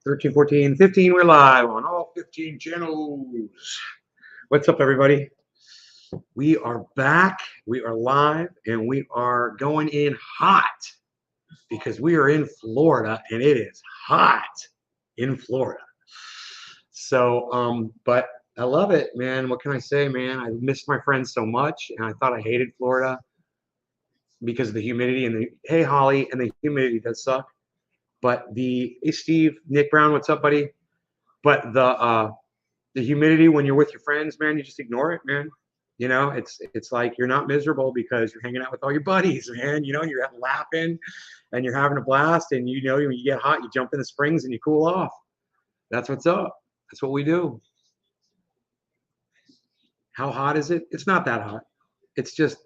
13, 14, 15. We're live on all 15 channels. What's up, everybody? We are back. We are live, and we are going in hot because we are in Florida, and it is hot in Florida. So, but I love it, man. What can I say, man? I missed my friends so much, and I thought I hated Florida because of the humidity and the hey, Holly, and the humidity does suck. But hey, Steve, Nick Brown, what's up, buddy? But the humidity when you're with your friends, man, you just ignore it, man. You know, it's like you're not miserable because you're hanging out with all your buddies, man. You know, you're laughing and you're having a blast, and you know, when you get hot, you jump in the springs and you cool off. That's what's up. That's what we do. How hot is it? It's not that hot. It's just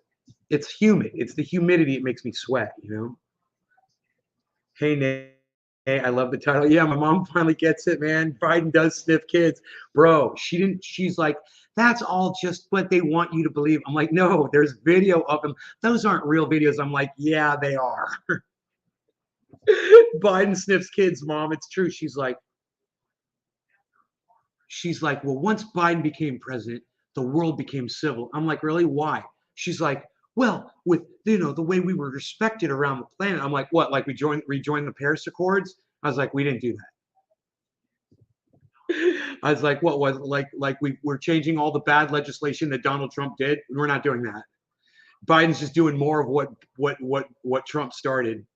it's humid. It's the humidity. It makes me sweat, you know. Hey, Nate. Hey, I love the title. Yeah, my mom finally gets it, man. Biden does sniff kids. Bro, she didn't, she's like, that's all just what they want you to believe. I'm like, no, there's video of them. Those aren't real videos. I'm like, yeah, they are. Biden sniffs kids, mom. It's true. She's like, well, once Biden became president, the world became civil. I'm like, really? Why? She's like, well, with the way we were respected around the planet. I'm like, what? Like we rejoined the Paris Accords? I was like, we didn't do that. I was like, what was like we're changing all the bad legislation that Donald Trump did? We're not doing that. Biden's just doing more of what Trump started.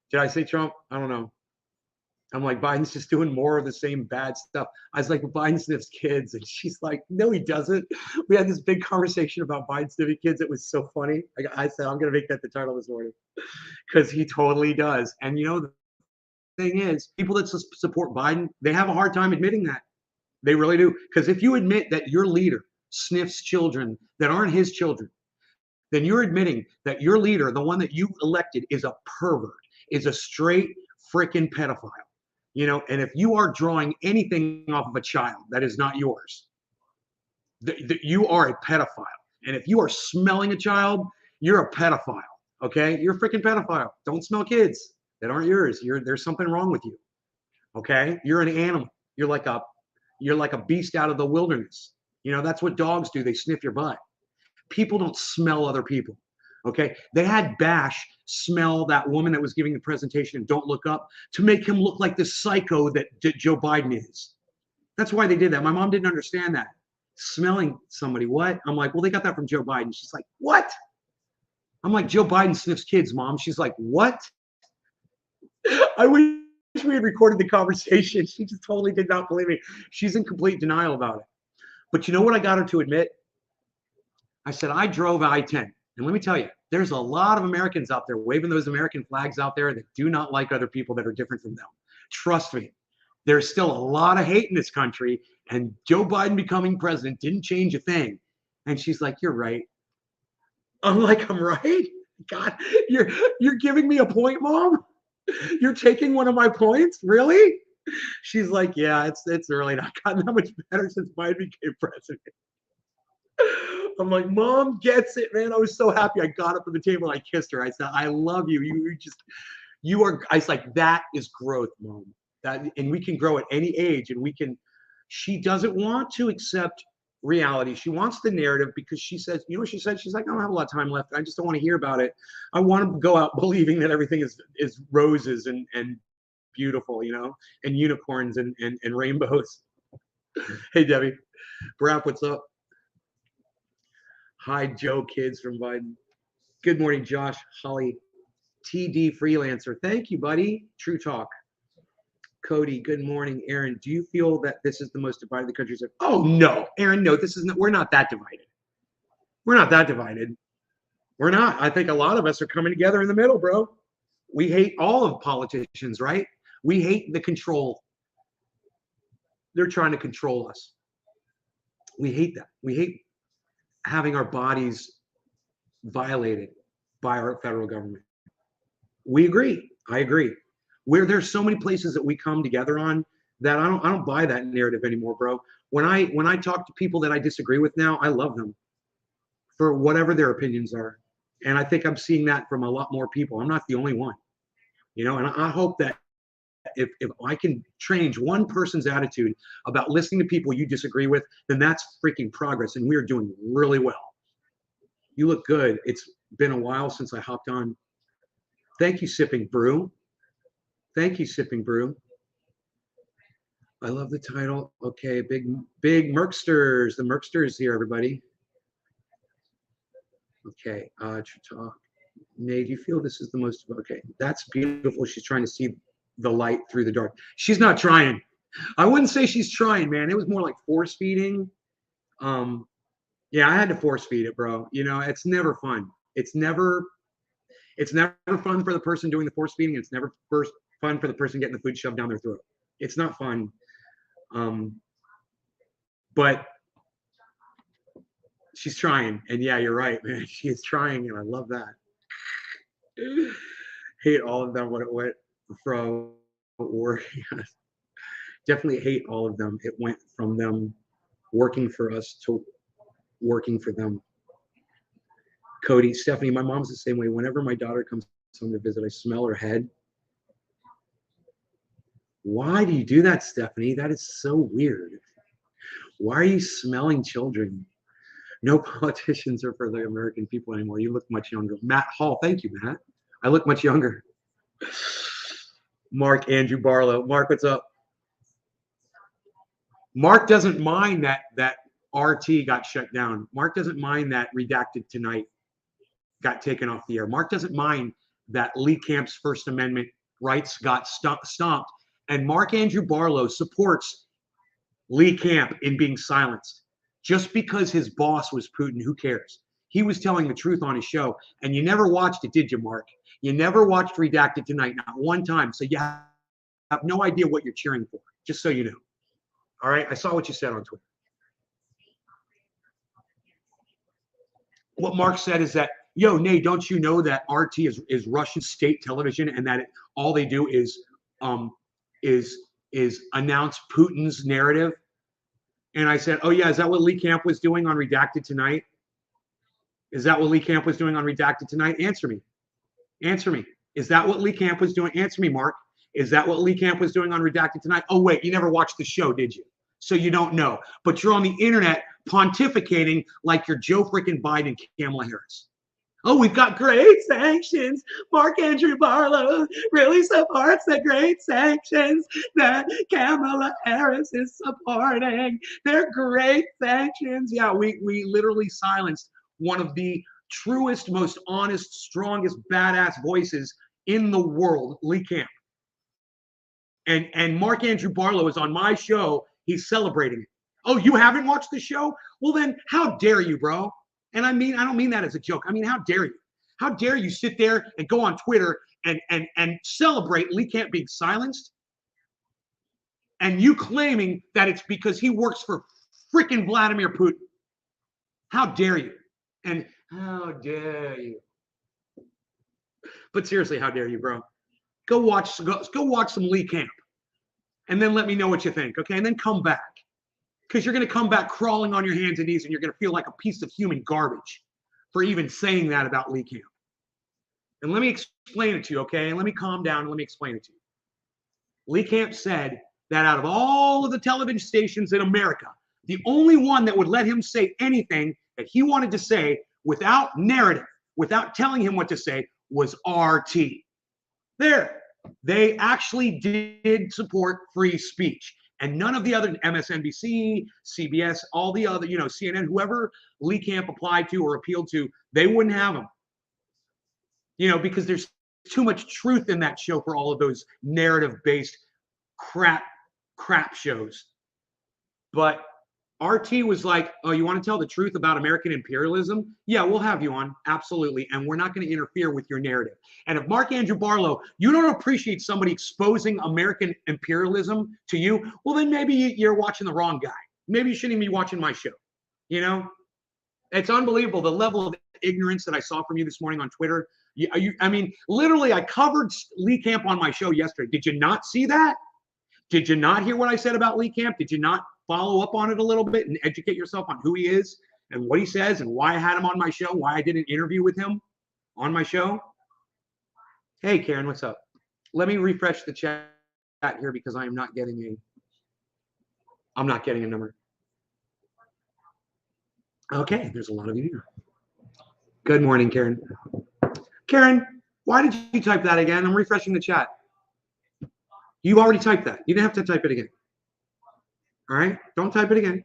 Did I say Trump? I don't know. I'm like, Biden's just doing more of the same bad stuff. I was like, well, Biden sniffs kids. And she's like, no, he doesn't. We had this big conversation about Biden sniffing kids. It was so funny. I said, I'm going to make that the title this morning because he totally does. And, the thing is, people that support Biden, they have a hard time admitting that. They really do. Because if you admit that your leader sniffs children that aren't his children, then you're admitting that your leader, the one that you elected, is a pervert, is a straight freaking pedophile. And if you are drawing anything off of a child that is not yours, you are a pedophile. And if you are smelling a child, you're a pedophile. Okay, you're a freaking pedophile. Don't smell kids that aren't yours. There's something wrong with you. Okay, you're an animal. You're like a beast out of the wilderness. That's what dogs do. They sniff your butt. People don't smell other people. Okay, they had Bash smell that woman that was giving the presentation and Don't Look Up to make him look like the psycho that Joe Biden is. That's why they did that. My mom didn't understand that. Smelling somebody, what? I'm like, well, they got that from Joe Biden. She's like, what? I'm like, Joe Biden sniffs kids, mom. She's like, what? I wish we had recorded the conversation. She just totally did not believe me. She's in complete denial about it. But you know what I got her to admit? I said, I drove I-10. And let me tell you, there's a lot of Americans out there waving those American flags out there that do not like other people that are different from them. Trust me, there's still a lot of hate in this country, and Joe Biden becoming president didn't change a thing. And she's like, you're right. I'm like, I'm right? God, you're giving me a point, Mom? You're taking one of my points? Really? She's like, yeah, it's really not gotten that much better since Biden became president. I'm like, Mom gets it, man. I was so happy. I got up from the table and I kissed her. I said, I love you. You are. I was like, that is growth, Mom. And we can grow at any age, and we can. She doesn't want to accept reality. She wants the narrative because she says, you know what she said? She's like, I don't have a lot of time left. I just don't want to hear about it. I want to go out believing that everything is roses and beautiful, and unicorns and rainbows. Hey, Debbie. Brap, what's up? Hi, Joe Kids from Biden. Good morning, Josh, Holly, TD Freelancer. Thank you, buddy. True Talk. Cody, good morning. Aaron, do you feel that this is the most divided the country is? Oh, no, Aaron, no, this isn't. We're not that divided. We're not that divided. We're not. I think a lot of us are coming together in the middle, bro. We hate all of politicians, right? We hate the control. They're trying to control us. We hate that. We hate having our bodies violated by our federal government. We agree. I agree. Where there's so many places that we come together on that I don't buy that narrative anymore, bro. When I talk to people that I disagree with now, I love them for whatever their opinions are. And I think I'm seeing that from a lot more people. I'm not the only one. And I hope that if I can change one person's attitude about listening to people you disagree with, then that's freaking progress. And we are doing really well. You look good. It's been a while since I hopped on. Thank you, Sipping Brew. Thank you, Sipping Brew. I love the title. Okay, big Merksters. The Merksters here, everybody. Okay, Nay, do you feel this is the most? Okay, that's beautiful. She's trying to see the light through the dark. She's not trying. I wouldn't say she's trying, man. It was more like force feeding. Yeah, I had to force feed it, bro. You know, it's never fun. It's never fun for the person doing the force feeding. It's never fun for the person getting the food shoved down their throat. It's not fun. But she's trying, and yeah, you're right, man. She is trying, and I love that. Hate all of them. What it went from, or definitely hate all of them. It went from them working for us to working for them. Cody, Stephanie, my mom's the same way. Whenever my daughter comes home to visit, I smell her head. Why do you do that, Stephanie? That is so weird. Why are you smelling children? No politicians are for the American people anymore. You look much younger. Matt Hall, thank you, Matt. I look much younger. Mark Andrew Barlow. Mark, what's up? Mark doesn't mind that RT got shut down. Mark doesn't mind that Redacted Tonight got taken off the air. Mark doesn't mind that Lee Camp's First Amendment rights got stomped. And Mark Andrew Barlow supports Lee Camp in being silenced. Just because his boss was Putin, who cares? He was telling the truth on his show. And you never watched it, did you, Mark? You never watched Redacted Tonight, not one time. So you have no idea what you're cheering for, just so you know. All right? I saw what you said on Twitter. What Mark said is that, yo, Nate, don't you know that RT is Russian state television, and that all they do is announce Putin's narrative? And I said, oh, yeah, is that what Lee Camp was doing on Redacted Tonight? Is that what Lee Camp was doing on Redacted Tonight? Answer me. Answer me. Is that what Lee Camp was doing? Answer me, Mark. Is that what Lee Camp was doing on Redacted Tonight? Oh, wait, you never watched the show, did you? So you don't know. But you're on the internet pontificating like you're Joe freaking Biden and Kamala Harris. Oh, we've got great sanctions. Mark Andrew Barlow really supports the great sanctions that Kamala Harris is supporting. They're great sanctions. Yeah, we literally silenced one of the truest, most honest, strongest, badass voices in the world, Lee Camp. And Mark Andrew Barlow is on my show. He's celebrating it. Oh, you haven't watched the show? Well, then how dare you, bro? And I don't mean that as a joke. I mean, how dare you? How dare you sit there and go on Twitter and celebrate Lee Camp being silenced? And you claiming that it's because he works for freaking Vladimir Putin. How dare you? And how dare you? But seriously, how dare you, bro? Go watch some Lee Camp. And then let me know what you think, okay? And then come back. Because you're going to come back crawling on your hands and knees, and you're going to feel like a piece of human garbage for even saying that about Lee Camp. And let me explain it to you, okay? And let me calm down and let me explain it to you. Lee Camp said that out of all of the television stations in America, the only one that would let him say anything that he wanted to say without narrative, without telling him what to say, was RT. There. They actually did support free speech. And none of the other MSNBC, CBS, all the other, CNN, whoever Lee Camp applied to or appealed to, they wouldn't have them. Because there's too much truth in that show for all of those narrative-based crap shows. But RT was like, oh, you want to tell the truth about American imperialism? Yeah, we'll have you on. Absolutely. And we're not going to interfere with your narrative. And if Mark Andrew Barlow, you don't appreciate somebody exposing American imperialism to you, well, then maybe you're watching the wrong guy. Maybe you shouldn't even be watching my show. It's unbelievable the level of ignorance that I saw from you this morning on Twitter. I mean, literally, I covered Lee Camp on my show yesterday. Did you not see that? Did you not hear what I said about Lee Camp? Did you not follow up on it a little bit and educate yourself on who he is and what he says and why I had him on my show, why I did an interview with him on my show? Hey, Karen, what's up? Let me refresh the chat chat here because I'm not getting a number. Okay, there's a lot of you here. Good morning, Karen. Karen, why did you type that again? I'm refreshing the chat. You already typed that. You didn't have to type it again. All right? Don't type it again.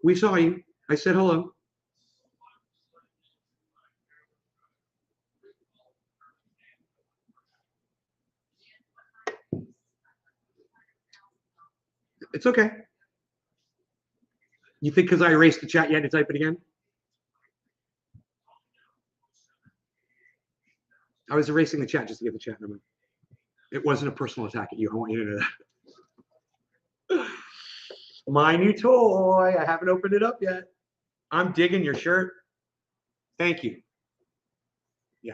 We saw you. I said hello. It's okay. You think because I erased the chat, you had to type it again? I was erasing the chat just to get the chat number. It wasn't a personal attack at you. I want you to know that. My new toy. I haven't opened it up yet. I'm digging your shirt. Thank you. Yeah.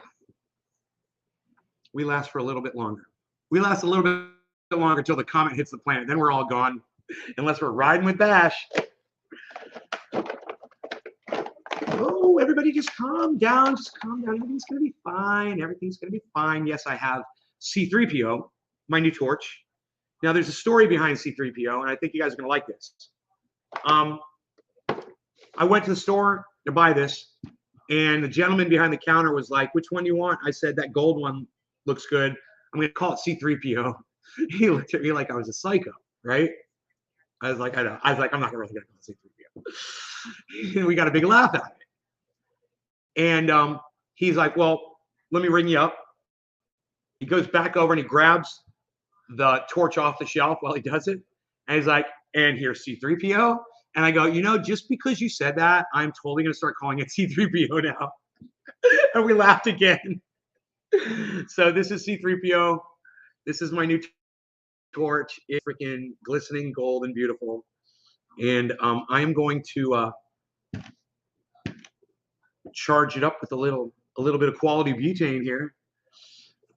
We last for a little bit longer. We last a little bit longer until the comet hits the planet. Then we're all gone, unless we're riding with Bash. Oh, everybody just calm down. Just calm down. Everything's going to be fine. Everything's going to be fine. Yes, I have C3PO, my new torch. Now, there's a story behind C3PO, and I think you guys are going to like this. I went to the store to buy this, and the gentleman behind the counter was like, which one do you want? I said, that gold one looks good. I'm going to call it C3PO. He looked at me like I was a psycho, right? I was like, I know. I was like, I'm not really going to call it C3PO. And we got a big laugh at it. And he's like, well, let me ring you up. He goes back over and he grabs the torch off the shelf while he does it. And he's like, and here's C3PO. And I go, you know, just because you said that, I'm totally going to start calling it C3PO now. And we laughed again. So this is C3PO. This is my new torch. It's freaking glistening gold and beautiful. And I am going to charge it up with a little bit of quality butane here.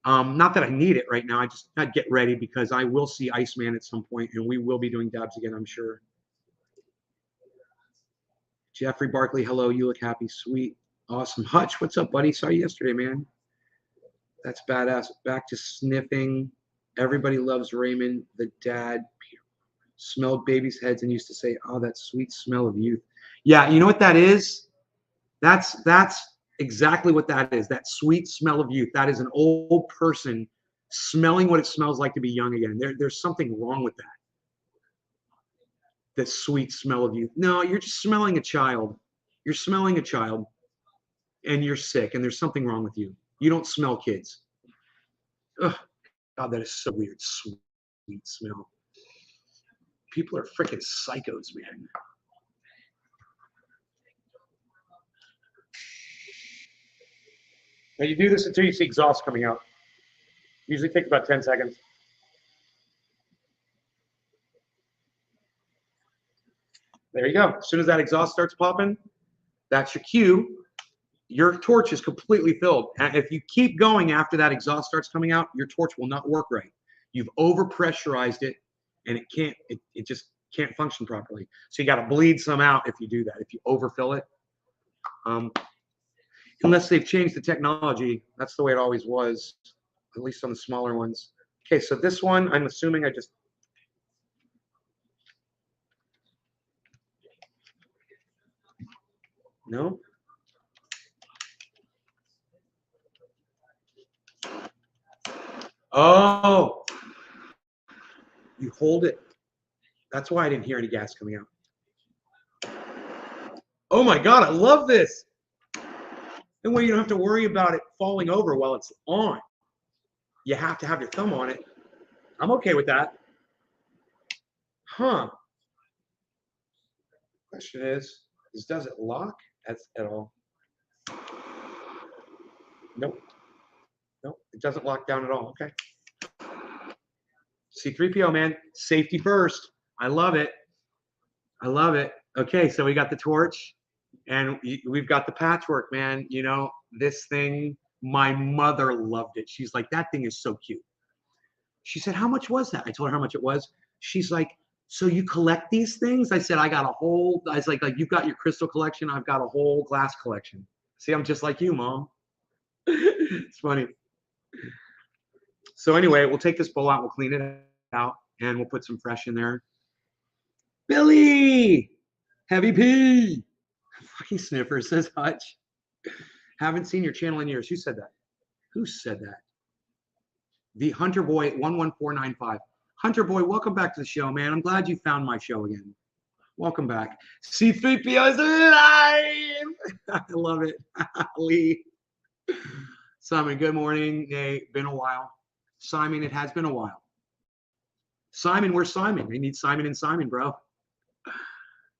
Not that I need it right now. I'd get ready because I will see Iceman at some point, and we will be doing dabs again, I'm sure. Jeffrey Barkley, hello. You look happy. Sweet. Awesome. Hutch, what's up, buddy? Saw you yesterday, man. That's badass. Back to sniffing. Everybody loves Raymond, the dad. Smelled babies' heads and used to say, oh, that sweet smell of youth. Yeah, you know what that is? That's exactly what that is. That sweet smell of youth. That is an old person smelling what it smells like to be young again. There's something wrong with that. The sweet smell of youth. No, you're just smelling a child. You're smelling a child and you're sick and there's something wrong with you. You don't smell kids. Ugh, God, that is so weird. Sweet smell. People are freaking psychos, man. Now you do this until you see exhaust coming out. Usually takes about 10 seconds. There you go. As soon as that exhaust starts popping, that's your cue. Your torch is completely filled. And if you keep going after that exhaust starts coming out, your torch will not work right. You've overpressurized it, and it just can't function properly. So you got to bleed some out if you do that. If you overfill it, unless they've changed the technology, that's the way it always was, at least on the smaller ones. Okay, so this one, I'm assuming I just. No. Oh, you hold it. That's why I didn't hear any gas coming out. Oh my God, I love this. That way you don't have to worry about it falling over while it's on. You have to have your thumb on it. I'm okay with that. Huh. Question is does it lock at all? Nope. Nope, it doesn't lock down at all. Okay. C3PO, man. Safety first. I love it. I love it. Okay, so we got the torch and we've got the patchwork, man. You know, this thing, my mother loved it. She's like, that thing is so cute. She said, how much was that? I told her how much it was. She's like, so you collect these things? I said, I got a whole, I was like you've got your crystal collection. I've got a whole glass collection. See, I'm just like you, Mom. It's funny. So anyway, we'll take this bowl out. We'll clean it out, and we'll put some fresh in there. Billy, Heavy P, fucking Sniffer says Hutch. Haven't seen your channel in years. Who said that? Who said that? The Hunter Boy 11495. Hunter Boy, welcome back to the show, man. I'm glad you found my show again. Welcome back. C3PO is alive. I love it. Lee. Simon, good morning. Nate, been a while. Simon, it has been a while. Simon, where's Simon? We need Simon and Simon, bro.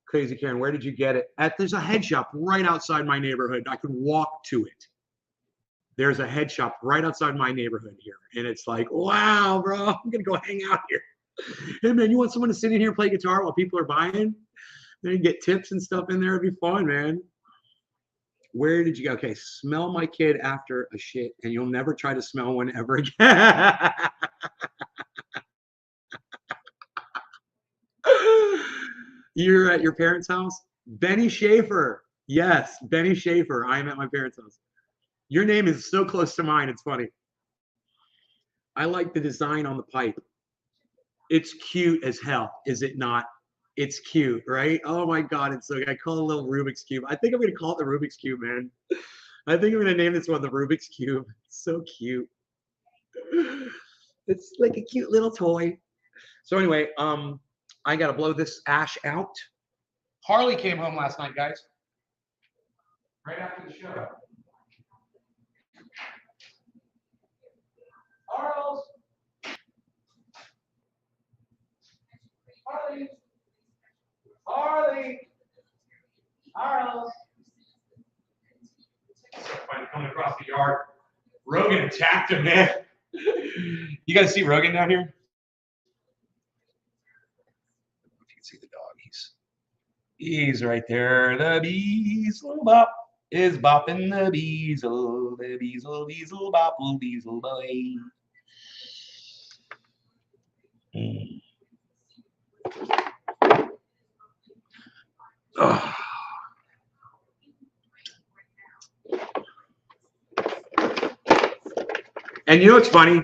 Crazy Karen, where did you get it? There's a head shop right outside my neighborhood. I could walk to it. There's a head shop right outside my neighborhood here. And it's like, wow, bro, I'm going to go hang out here. Hey, man, you want someone to sit in here and play guitar while people are buying? Then you get tips and stuff in there. It'd be fun, man. Where did you go? Okay, smell my kid after a shit, and you'll never try to smell one ever again. You're at your parents' house? Benny Schaefer. Yes, Benny Schaefer. I am at my parents' house. Your name is so close to mine. It's funny. I like the design on the pipe. It's cute as hell, is it not? It's cute, right? Oh my God, it's so I call it a little Rubik's Cube. I think I'm gonna call it the Rubik's Cube, man. I think I'm gonna name this one the Rubik's Cube. It's so cute. It's like a cute little toy. So anyway, I gotta blow this ash out. Harley came home last night, guys. Right after the show. Charles. Harley. Harley. Charles. Somebody coming across the yard. Rogan attacked him, man. You guys see Rogan down here? If you can see the dog, he's right there. The beezle bop is bopping the beezle. The beezle bopple beezle boy. Oh. And you know what's funny?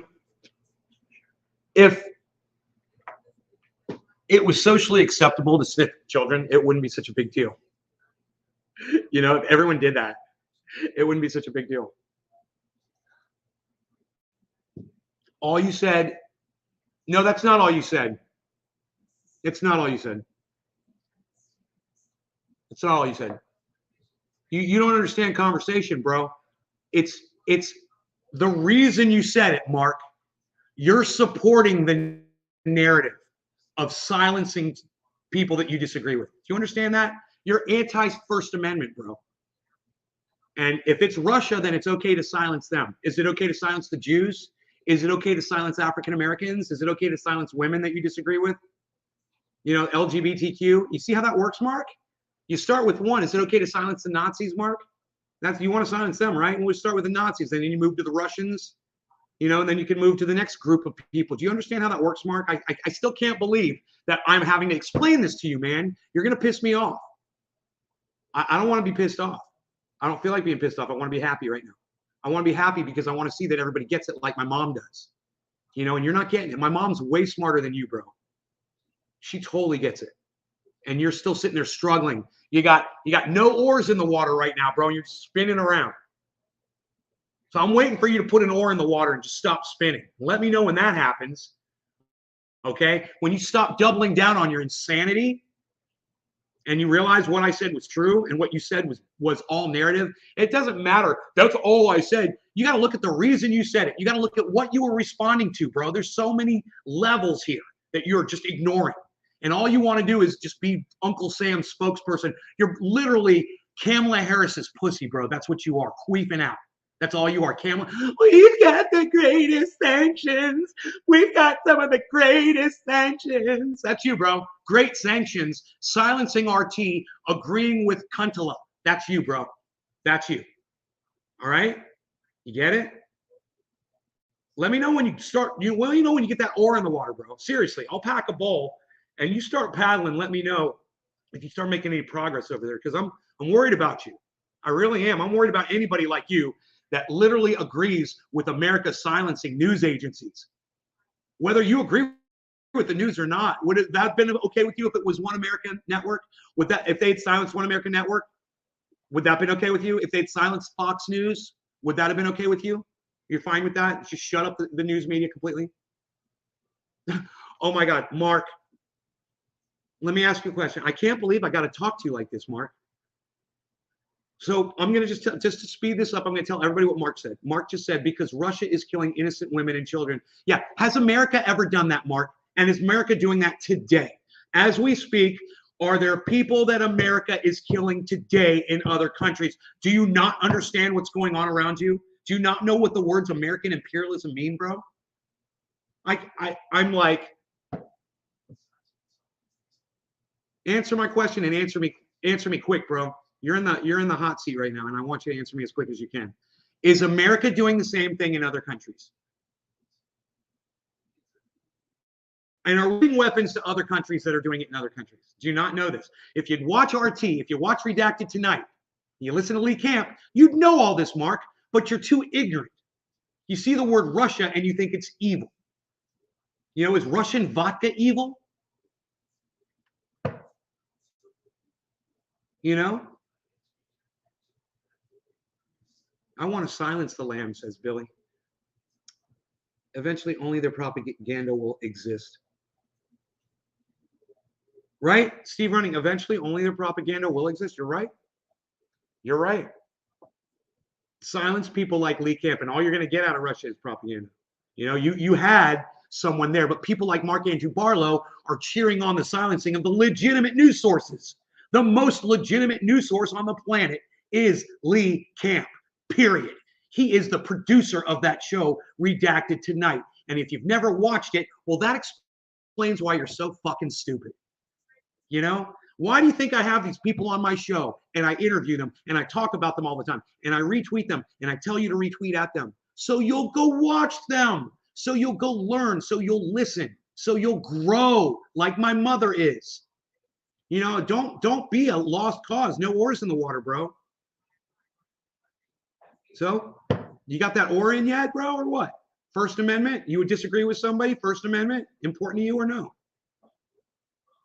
If it was socially acceptable to sniff children, it wouldn't be such a big deal. You know, if everyone did that, it wouldn't be such a big deal. All you said, no, that's not all you said. It's not all you said. It's not all you said. You don't understand conversation, bro. It's the reason you said it, Mark. You're supporting the narrative of silencing people that you disagree with. Do you understand that? You're anti-First Amendment, bro. And if it's Russia, then it's okay to silence them. Is it okay to silence the Jews? Is it okay to silence African Americans? Is it okay to silence women that you disagree with? You know, LGBTQ. You see how that works, Mark? You start with one. Is it okay to silence the Nazis, Mark? That's you want to silence them, right? And we start with the Nazis, and then you move to the Russians, you know, and then you can move to the next group of people. Do you understand how that works, Mark? I still can't believe that I'm having to explain this to you, man. You're gonna piss me off. I don't want to be pissed off. I don't feel like being pissed off. I want to be happy right now. I want to be happy because I want to see that everybody gets it like my mom does. You know, and you're not getting it. My mom's way smarter than you, bro. She totally gets it. And you're still sitting there struggling. You got no oars in the water right now, bro, and you're spinning around. So I'm waiting for you to put an oar in the water and just stop spinning. Let me know when that happens. Okay? When you stop doubling down on your insanity and you realize what I said was true and what you said was all narrative, it doesn't matter. That's all I said. You got to look at the reason you said it. You got to look at what you were responding to, bro. There's so many levels here that you're just ignoring. And all you want to do is just be Uncle Sam's spokesperson. You're literally Kamala Harris's pussy, bro. That's what you are, queefing out. That's all you are, Kamala. We've got the greatest sanctions. We've got some of the greatest sanctions. That's you, bro. Great sanctions. Silencing RT, agreeing with Kuntala. That's you, bro. That's you. All right? You get it? Let me know when you start. You know when you get that oar in the water, bro. Seriously, I'll pack a bowl. And you start paddling, let me know if you start making any progress over there, because I'm worried about you. I really am. I'm worried about anybody like you that literally agrees with America silencing news agencies. Whether you agree with the news or not. Would it that have been okay with you if it was One American Network? Would that, if they'd silenced One American Network, would that have been okay with you? If they'd silenced Fox News, would that have been okay with you? You're fine with that? Just shut up the news media completely? Oh my God, Mark, let me ask you a question. I can't believe I got to talk to you like this, Mark. So I'm going to just to speed this up, I'm going to tell everybody what Mark said. Mark just said, because Russia is killing innocent women and children. Yeah. Has America ever done that, Mark? And is America doing that today? As we speak, are there people that America is killing today in other countries? Do you not understand what's going on around you? Do you not know what the words American imperialism mean, bro? I'm like, answer my question and answer me quick, bro. You're in the hot seat right now, and I want you to answer me as quick as you can. Is America doing the same thing in other countries? And are we giving weapons to other countries that are doing it in other countries? Do you not know this? If you'd watch RT, if you watch Redacted tonight, you listen to Lee Camp, you'd know all this, Mark, but you're too ignorant. You see the word Russia and you think it's evil. You know, is Russian vodka evil? You know? I want to silence the lamb, says Billy. Eventually, only their propaganda will exist. Right? Steve Running, eventually, only their propaganda will exist. You're right. You're right. Silence people like Lee Camp, and all you're going to get out of Russia is propaganda. You know, you had someone there, but people like Mark Andrew Barlow are cheering on the silencing of the legitimate news sources. The most legitimate news source on the planet is Lee Camp, period. He is the producer of that show, Redacted Tonight. And if you've never watched it, well, that explains why you're so fucking stupid. You know? Why do you think I have these people on my show and I interview them and I talk about them all the time and I retweet them and I tell you to retweet at them? So you'll go watch them. So you'll go learn. So you'll listen. So you'll grow like my mother is. You know, don't be a lost cause. No oars in the water, bro. So you got that oar in yet, bro, or what? First Amendment? You would disagree with somebody? First Amendment? Important to you or no?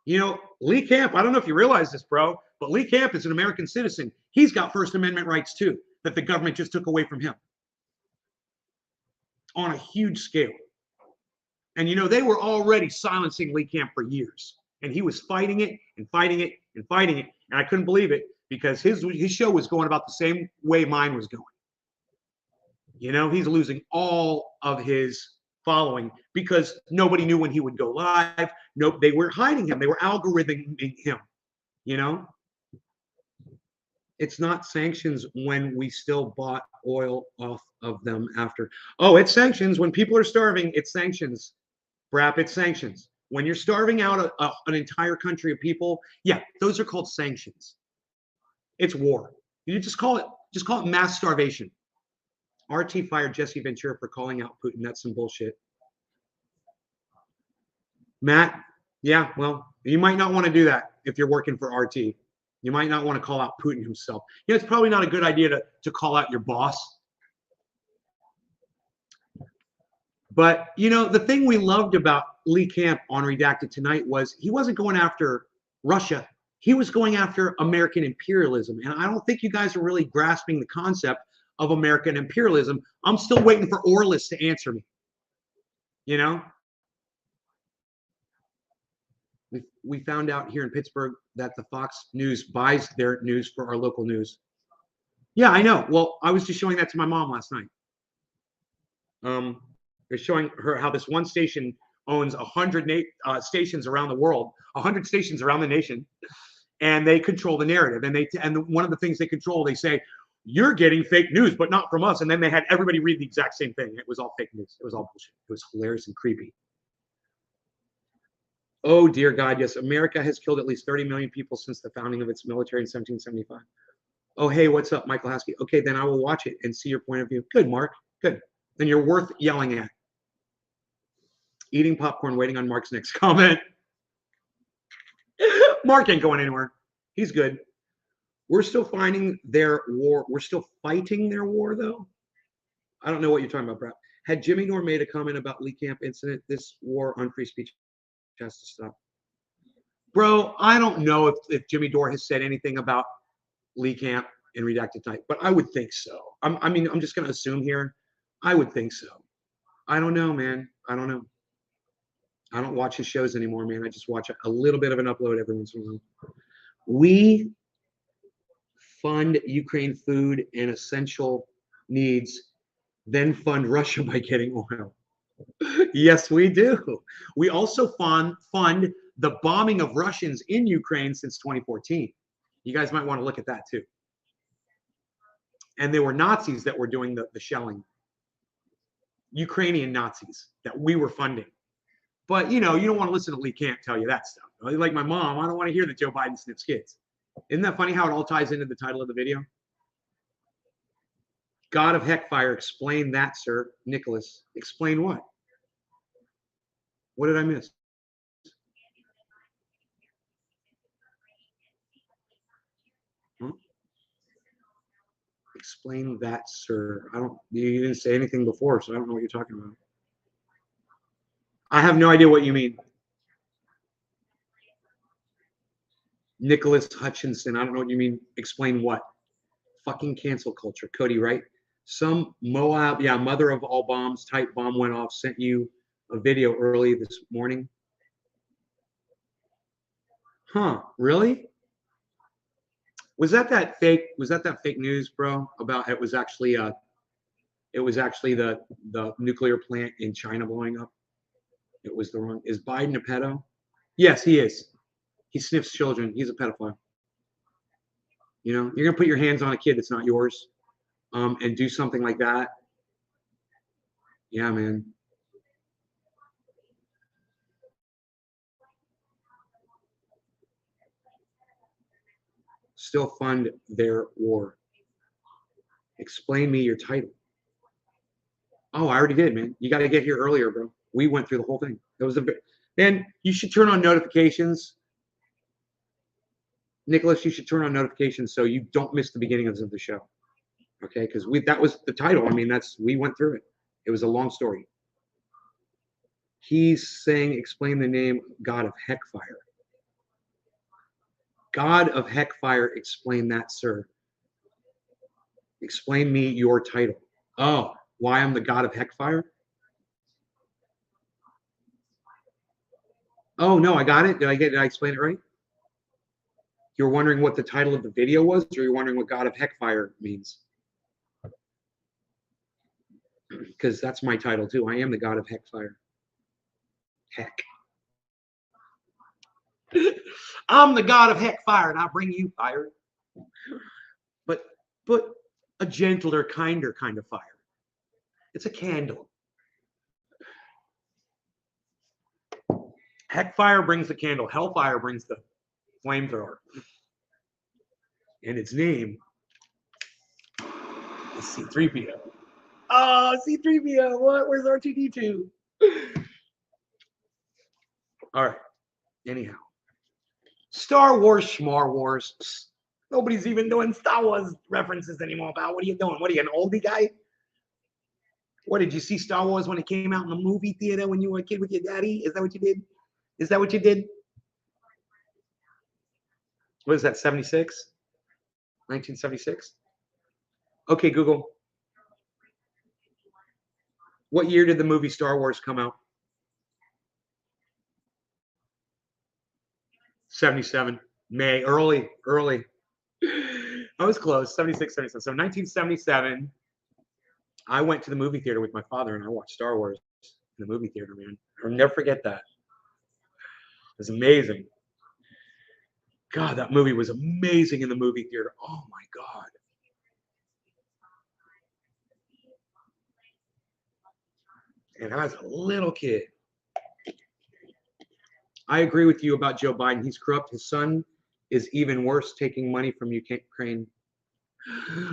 You know, Lee Camp, I don't know if you realize this, bro, but Lee Camp is an American citizen. He's got First Amendment rights too, that the government just took away from him on a huge scale. And, you know, they were already silencing Lee Camp for years. And he was fighting it and fighting it and fighting it. And I couldn't believe it because his show was going about the same way mine was going. You know, he's losing all of his following because nobody knew when he would go live. No, they were hiding him. They were algorithming him. You know, it's not sanctions when we still bought oil off of them after. Oh, it's sanctions when people are starving. It's sanctions, Brap. It's sanctions when you're starving out an entire country of people. Yeah, those are called sanctions. It's war. You just call it mass starvation. RT fired Jesse Ventura for calling out Putin. That's some bullshit. Matt, yeah, well, you might not want to do that if you're working for RT. You might not want to call out Putin himself. You know, it's probably not a good idea to call out your boss. But, you know, the thing we loved about Lee Camp on Redacted Tonight was he wasn't going after Russia. He was going after American imperialism. And I don't think you guys are really grasping the concept of American imperialism. I'm still waiting for Orlis to answer me. You know? We found out here in Pittsburgh that the Fox News buys their news for our local news. Yeah, I know. Well, I was just showing that to my mom last night. They're showing her how this one station owns 100 stations around the world, 100 stations around the nation, and they control the narrative. And one of the things they control, they say, you're getting fake news, but not from us. And then they had everybody read the exact same thing. It was all fake news. It was all bullshit. It was hilarious and creepy. Oh, dear God, yes. America has killed at least 30 million people since the founding of its military in 1775. Oh, hey, what's up, Michael Haskey? Okay, then I will watch it and see your point of view. Good, Mark. Good. Then you're worth yelling at. Eating popcorn, waiting on Mark's next comment. Mark ain't going anywhere. He's good. We're still fighting their war. We're still fighting their war, though. I don't know what you're talking about, Brad. Had Jimmy Nor made a comment about Lee Camp incident, this war on free speech has to stop. Bro, I don't know if Jimmy Dore has said anything about Lee Camp and Redacted Tonight, but I would think so. I mean, I'm just going to assume here. I would think so. I don't know, man. I don't know. I don't watch his shows anymore, man. I just watch a little bit of an upload every once in a while. We fund Ukraine food and essential needs, then fund Russia by getting oil. Yes, we do. We also fund the bombing of Russians in Ukraine since 2014. You guys might want to look at that too. And there were Nazis that were doing the shelling. Ukrainian Nazis that we were funding. But, you know, you don't want to listen to Lee Camp tell you that stuff. Like my mom, I don't want to hear that Joe Biden sniffs kids. Isn't that funny how it all ties into the title of the video? God of Heckfire, explain that, sir. Nicholas, explain what? What did I miss? Huh? Explain that, sir. You didn't say anything before, so I don't know what you're talking about. I have no idea what you mean. Nicholas Hutchinson, I don't know what you mean. Explain what? Fucking cancel culture. Cody, right? Some Moab, yeah, mother of all bombs type bomb went off, sent you a video early this morning. Huh, really? Was that fake news, bro? About it was actually the nuclear plant in China blowing up. It was the wrong. Is Biden a pedo? Yes, he is. He sniffs children. He's a pedophile. You know, you're gonna put your hands on a kid that's not yours, and do something like that. Yeah, man. Still fund their war. Explain me your title. Oh, I already did, man. You got to get here earlier, bro. We went through the whole thing. It was man, you should turn on notifications. Nicholas, you should turn on notifications so you don't miss the beginning of the show. Okay, because that was the title. I mean, we went through it. It was a long story. He's saying, explain the name God of Heckfire. God of Heckfire, explain that, sir. Explain me your title. Oh, why I'm the God of Heckfire? Oh no, I got it. Did I explain it right? You're wondering what the title of the video was, or you're wondering what God of Heckfire means? Because that's my title too. I am the God of Heckfire. Heck. I'm the God of Heckfire, and I bring you fire. But a gentler, kinder kind of fire. It's a candle. Heckfire brings the candle. Hellfire brings the flamethrower. And its name is C-3PO. Oh, C-3PO. What? Where's R2-D2? All right. Anyhow. Star Wars, Schmar Wars. Nobody's even doing Star Wars references anymore, pal. What are you doing? What are you, an oldie guy? What, did you see Star Wars when it came out in the movie theater when you were a kid with your daddy? Is that what you did? Is that what you did? What is that, 76? 1976? Okay, Google. What year did the movie Star Wars come out? 77. May. Early. I was close. 76, 77. So 1977, I went to the movie theater with my father and I watched Star Wars in the movie theater, man. I'll never forget that. It was amazing. God, that movie was amazing in the movie theater. Oh my God. And I was a little kid. I agree with you about Joe Biden. He's corrupt. His son is even worse, taking money from Ukraine.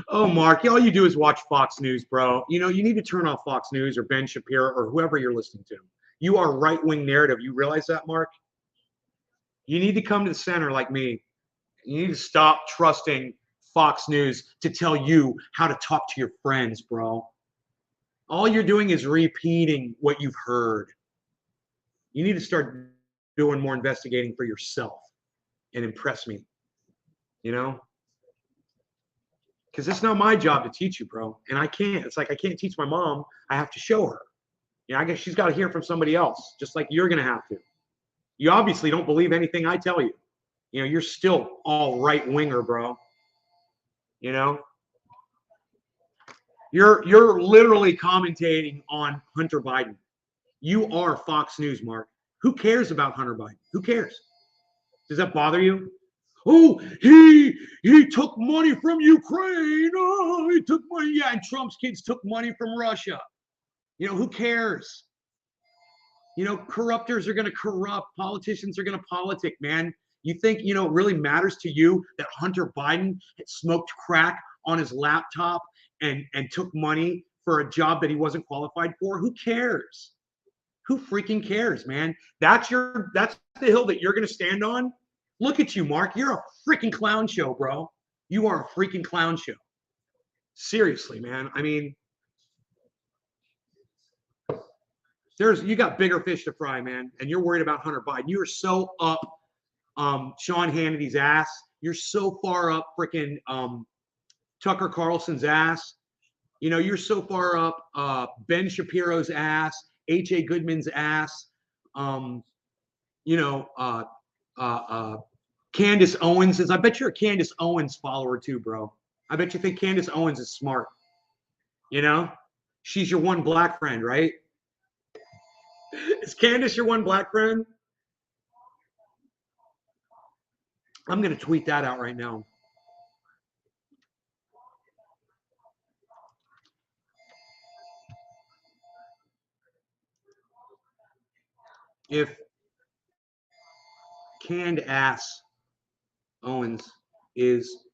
Oh, Mark, all you do is watch Fox News, bro. You know, you need to turn off Fox News or Ben Shapiro or whoever you're listening to. You are right-wing narrative. You realize that, Mark? You need to come to the center like me. You need to stop trusting Fox News to tell you how to talk to your friends, bro. All you're doing is repeating what you've heard. You need to start doing more investigating for yourself and impress me, you know? Because it's not my job to teach you, bro. And I can't. It's like I can't teach my mom. I have to show her. You know, I guess she's got to hear from somebody else, just like you're going to have to. You obviously don't believe anything I tell you. You know, you're still all right-winger, bro. You know? You're literally commentating on Hunter Biden. You are Fox News, Mark. Who cares about Hunter Biden? Who cares? Does that bother you? Oh, he took money from Ukraine. Oh, he took money. Yeah, and Trump's kids took money from Russia. You know, who cares? You know, corruptors are going to corrupt. Politicians are going to politic, man. You think, you know, it really matters to you that Hunter Biden had smoked crack on his laptop and took money for a job that he wasn't qualified for? Who cares? Who freaking cares, man? That's the hill that you're going to stand on? Look at you, Mark. You're a freaking clown show, bro. You are a freaking clown show. Seriously, man. I mean, you got bigger fish to fry, man. And you're worried about Hunter Biden. You are so up Sean Hannity's ass. You're so far up freaking Tucker Carlson's ass. You know, you're so far up Ben Shapiro's ass, H.A. Goodman's ass. You know, Candace Owens is. I bet you're a Candace Owens follower too, bro. I bet you think Candace Owens is smart. You know, she's your one black friend, right? Is Candace your one black friend? I'm going to tweet that out right now. If canned ass Owens is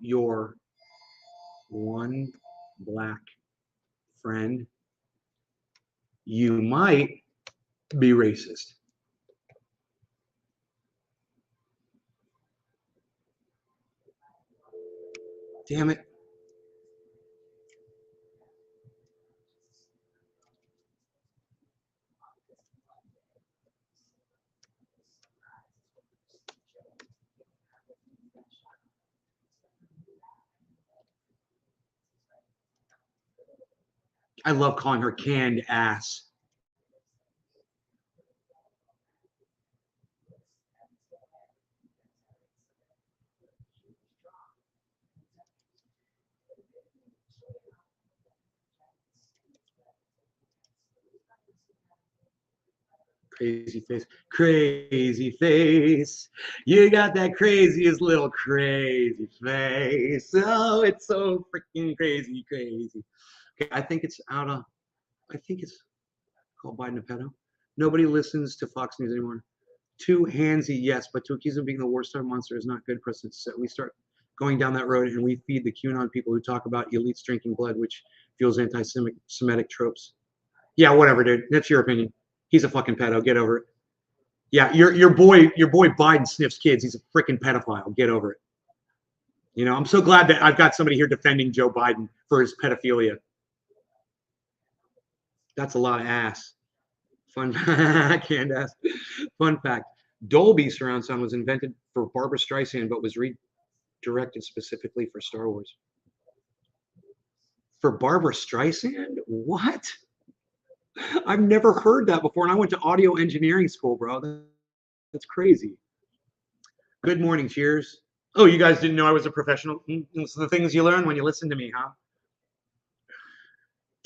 your one black friend, you might be racist. Damn it. I love calling her canned ass. Crazy face. Crazy face. You got that craziest little crazy face. Oh, it's so freaking crazy, crazy. Okay, I think it's called Biden a pedo. Nobody listens to Fox News anymore. Too handsy, yes, but to accuse him of being the worst star monster is not good precedent to set. We start going down that road and we feed the QAnon people who talk about elites drinking blood, which fuels anti-Semitic tropes. Yeah, whatever, dude. That's your opinion. He's a fucking pedo. Get over it. Yeah, your boy Biden sniffs kids. He's a freaking pedophile. Get over it. You know, I'm so glad that I've got somebody here defending Joe Biden for his pedophilia. That's a lot of ass. Fun canned ass. Fun fact: Dolby surround sound was invented for Barbra Streisand, but was redirected specifically for Star Wars. For Barbra Streisand? What? I've never heard that before, and I went to audio engineering school, bro. That's crazy. Good morning, cheers. Oh, you guys didn't know I was a professional? It's the things you learn when you listen to me, huh?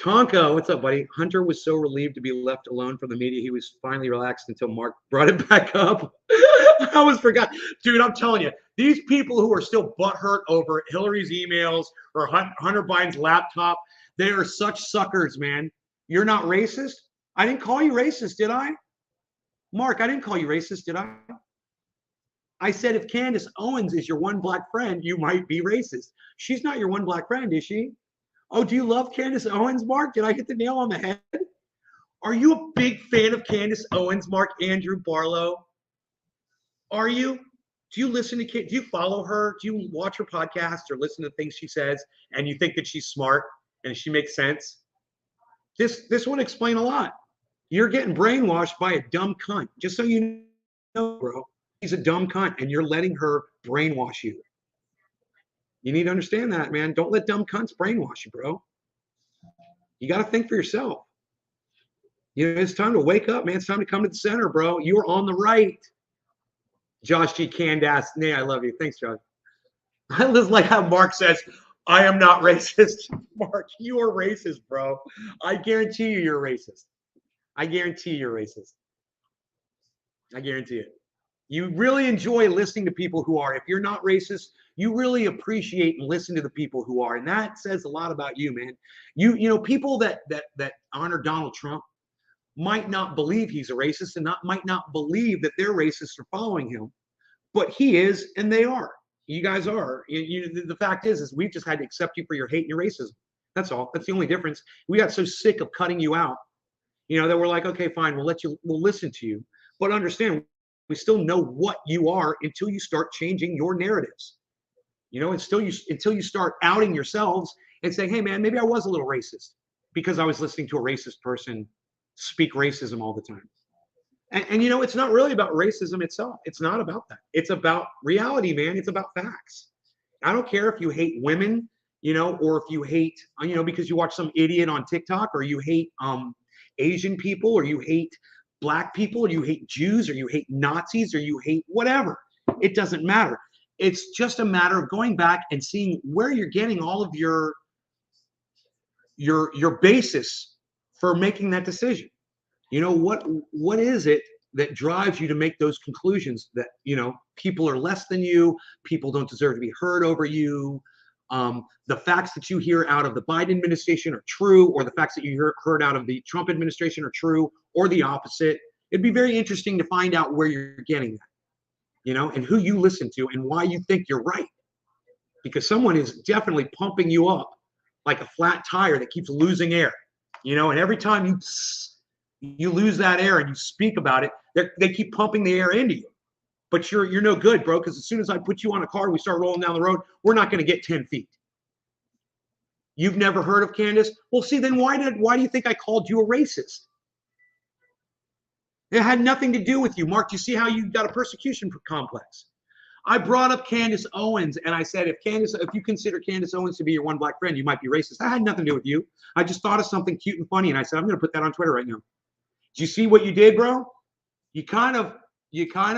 Tonka, what's up, buddy? Hunter was so relieved to be left alone from the media. He was finally relaxed until Mark brought it back up. I almost forgot. Dude, I'm telling you, these people who are still butthurt over Hillary's emails or Hunter Biden's laptop, they are such suckers, man. You're not racist? I didn't call you racist, did I? Mark, I didn't call you racist, did I? I said if Candace Owens is your one black friend, you might be racist. She's not your one black friend, is she? Oh, do you love Candace Owens, Mark? Did I hit the nail on the head? Are you a big fan of Candace Owens, Mark Andrew Barlow? Are you? Do you listen to do you follow her? Do you watch her podcast or listen to things she says and you think that she's smart and she makes sense? This would explain a lot. You're getting brainwashed by a dumb cunt. Just so you know, bro. She's a dumb cunt, and you're letting her brainwash you. You need to understand that, man. Don't let dumb cunts brainwash you, bro. You got to think for yourself. You know, it's time to wake up, man. It's time to come to the center, bro. You're on the right. Josh G. Candace. Nay, I love you. Thanks, Josh. I just like how Mark says, I am not racist. Mark, you are racist, bro. I guarantee you're racist. I guarantee you're racist. I guarantee it. You really enjoy listening to people who are. If you're not racist, you really appreciate and listen to the people who are. And that says a lot about you, man. You know, people that honor Donald Trump might not believe he's a racist and might not believe that they're racist for following him, but he is, and they are. You guys are. The fact is we've just had to accept you for your hate and your racism. That's all. That's the only difference. We got so sick of cutting you out, you know, that we're like, okay, fine, we'll listen to you, but understand we still know what you are until you start changing your narratives. You know, until you start outing yourselves and saying, hey, man, maybe I was a little racist because I was listening to a racist person speak racism all the time. And you know, it's not really about racism itself. It's not about that. It's about reality, man. It's about facts. I don't care if you hate women, you know, or if you hate, you know, because you watch some idiot on TikTok, or you hate Asian people, or you hate Black people, or you hate Jews, or you hate Nazis, or you hate whatever. It doesn't matter. It's just a matter of going back and seeing where you're getting all of your basis for making that decision. You know, what is it that drives you to make those conclusions that, you know, people are less than you, people don't deserve to be heard over you, the facts that you hear out of the Biden administration are true, or the facts that you heard out of the Trump administration are true, or the opposite. It'd be very interesting to find out where you're getting that, you know, and who you listen to and why you think you're right. Because someone is definitely pumping you up like a flat tire that keeps losing air, you know, and every time you lose that air and you speak about it, they keep pumping the air into you. But you're no good, bro, because as soon as I put you on a car and we start rolling down the road, we're not going to get 10 feet. You've never heard of Candace? Well, see, then why do you think I called you a racist? It had nothing to do with you. Mark, do you see how you got a persecution complex? I brought up Candace Owens, and I said, if you consider Candace Owens to be your one Black friend, you might be racist. That had nothing to do with you. I just thought of something cute and funny, and I said, I'm going to put that on Twitter right now. Do you see what you did, bro? You kind of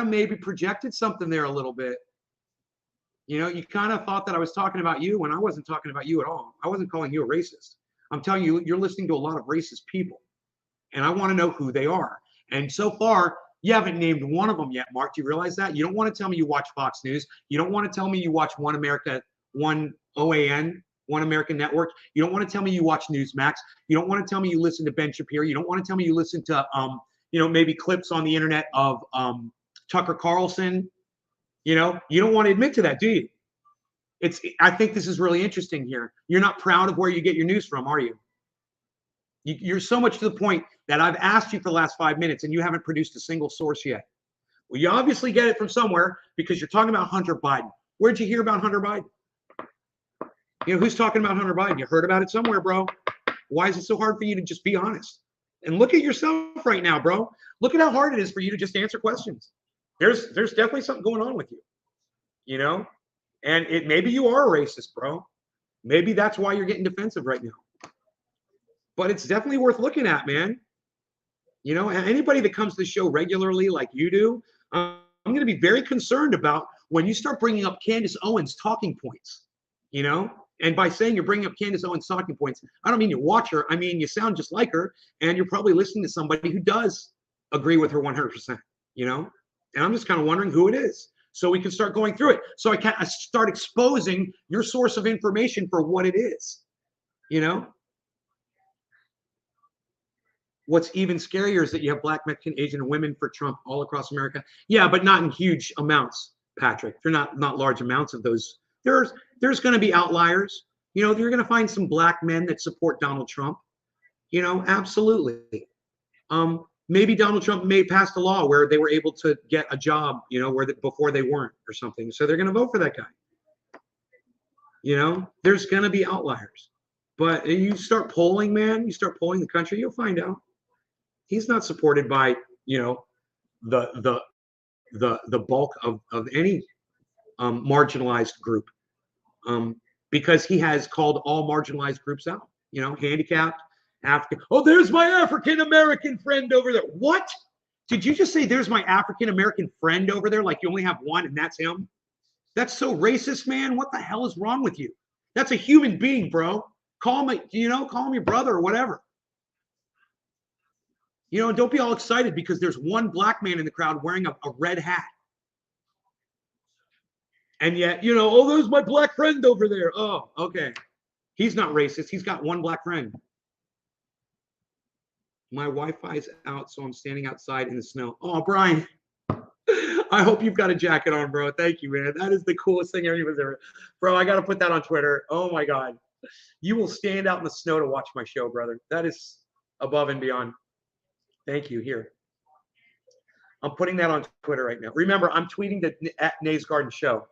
maybe projected something there a little bit. You know, you kind of thought that I was talking about you when I wasn't talking about you at all. I wasn't calling you a racist. I'm telling you, you're listening to a lot of racist people, and I want to know who they are. And so far, you haven't named one of them yet, Mark. Do you realize that? You don't want to tell me you watch Fox News. You don't want to tell me you watch One OAN, One American Network. You don't want to tell me you watch Newsmax. You don't want to tell me you listen to Ben Shapiro. You don't want to tell me you listen to, you know, maybe clips on the internet of Tucker Carlson. You know, you don't want to admit to that, do you? I think this is really interesting here. You're not proud of where you get your news from, are you? You're so much to the point that I've asked you for the last 5 minutes and you haven't produced a single source yet. Well, you obviously get it from somewhere because you're talking about Hunter Biden. Where'd you hear about Hunter Biden? You know, who's talking about Hunter Biden? You heard about it somewhere, bro. Why is it so hard for you to just be honest? And look at yourself right now, bro. Look at how hard it is for you to just answer questions. There's definitely something going on with you, you know? And maybe you are a racist, bro. Maybe that's why you're getting defensive right now. But it's definitely worth looking at, man. You know, and anybody that comes to the show regularly like you do, I'm going to be very concerned about when you start bringing up Candace Owens' talking points, you know? And by saying you're bringing up Candace Owens' talking points, I don't mean you watch her. I mean, you sound just like her, and you're probably listening to somebody who does agree with her 100%, you know? And I'm just kind of wondering who it is so we can start going through it. So I start exposing your source of information for what it is, you know? What's even scarier is that you have Black, Mexican, Asian, and women for Trump all across America. Yeah, but not in huge amounts, Patrick. They're not large amounts of those. There's going to be outliers. You know, you're going to find some Black men that support Donald Trump. You know, absolutely. Maybe Donald Trump may pass a law where they were able to get a job, you know, before they weren't or something. So they're going to vote for that guy. You know, there's going to be outliers. But you start polling, man, you start polling the country, you'll find out. He's not supported by, you know, the the bulk of any marginalized group, because he has called all marginalized groups out. You know, handicapped, African. Oh, there's my African American friend over there. What? Did you just say there's my African American friend over there? Like you only have one and that's him? That's so racist, man. What the hell is wrong with you? That's a human being, bro. Call him, call him your brother or whatever. You know, don't be all excited because there's one black man in the crowd wearing a red hat. And yet, oh, there's my black friend over there. Oh, okay. He's not racist. He's got one black friend. My Wi-Fi's out, so I'm standing outside in the snow. Oh, Brian, I hope you've got a jacket on, bro. Thank you, man. That is the coolest thing anyone's ever. Bro, I got to put that on Twitter. Oh, my God. You will stand out in the snow to watch my show, brother. That is above and beyond. Thank you. Here. I'm putting that on Twitter right now. Remember, I'm tweeting the at Nays Garden Show.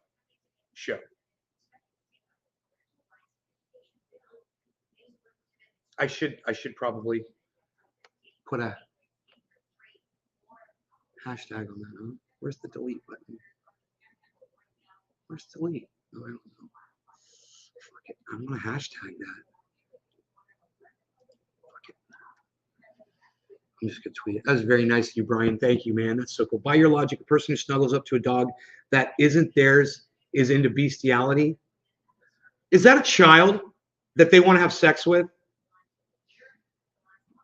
I should probably put a hashtag on that. Huh? Where's the delete button? Where's delete? Oh, I don't know. Fuck it. I'm gonna hashtag that. Fuck it. I'm just gonna tweet it. That was very nice of you, Brian. Thank you, man. That's so cool. By your logic, a person who snuggles up to a dog that isn't theirs is into bestiality. Is that a child that they want to have sex with?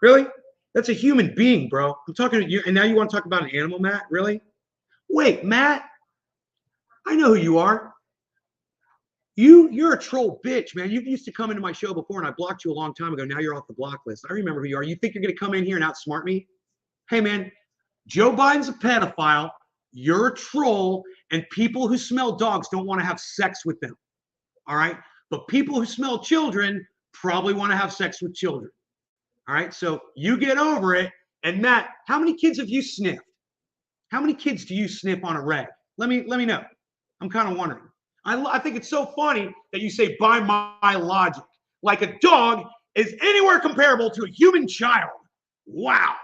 Really? That's a human being, bro. I'm talking to you, and now you want to talk about an animal, Matt? Really? Wait, Matt, I know who you are. You're a troll bitch, man. You used to come into my show before, and I blocked you a long time ago. Now you're off the block list. I remember who you are. You think you're going to come in here and outsmart me? Hey, man, Joe Biden's a pedophile. You're a troll, and people who smell dogs don't want to have sex with them. All right? But people who smell children probably want to have sex with children. All right? So you get over it. And Matt, how many kids have you sniffed? How many kids do you sniff on a reg? Let me know. I'm kind of wondering. I think it's so funny that you say, by my logic, like a dog is anywhere comparable to a human child. Wow.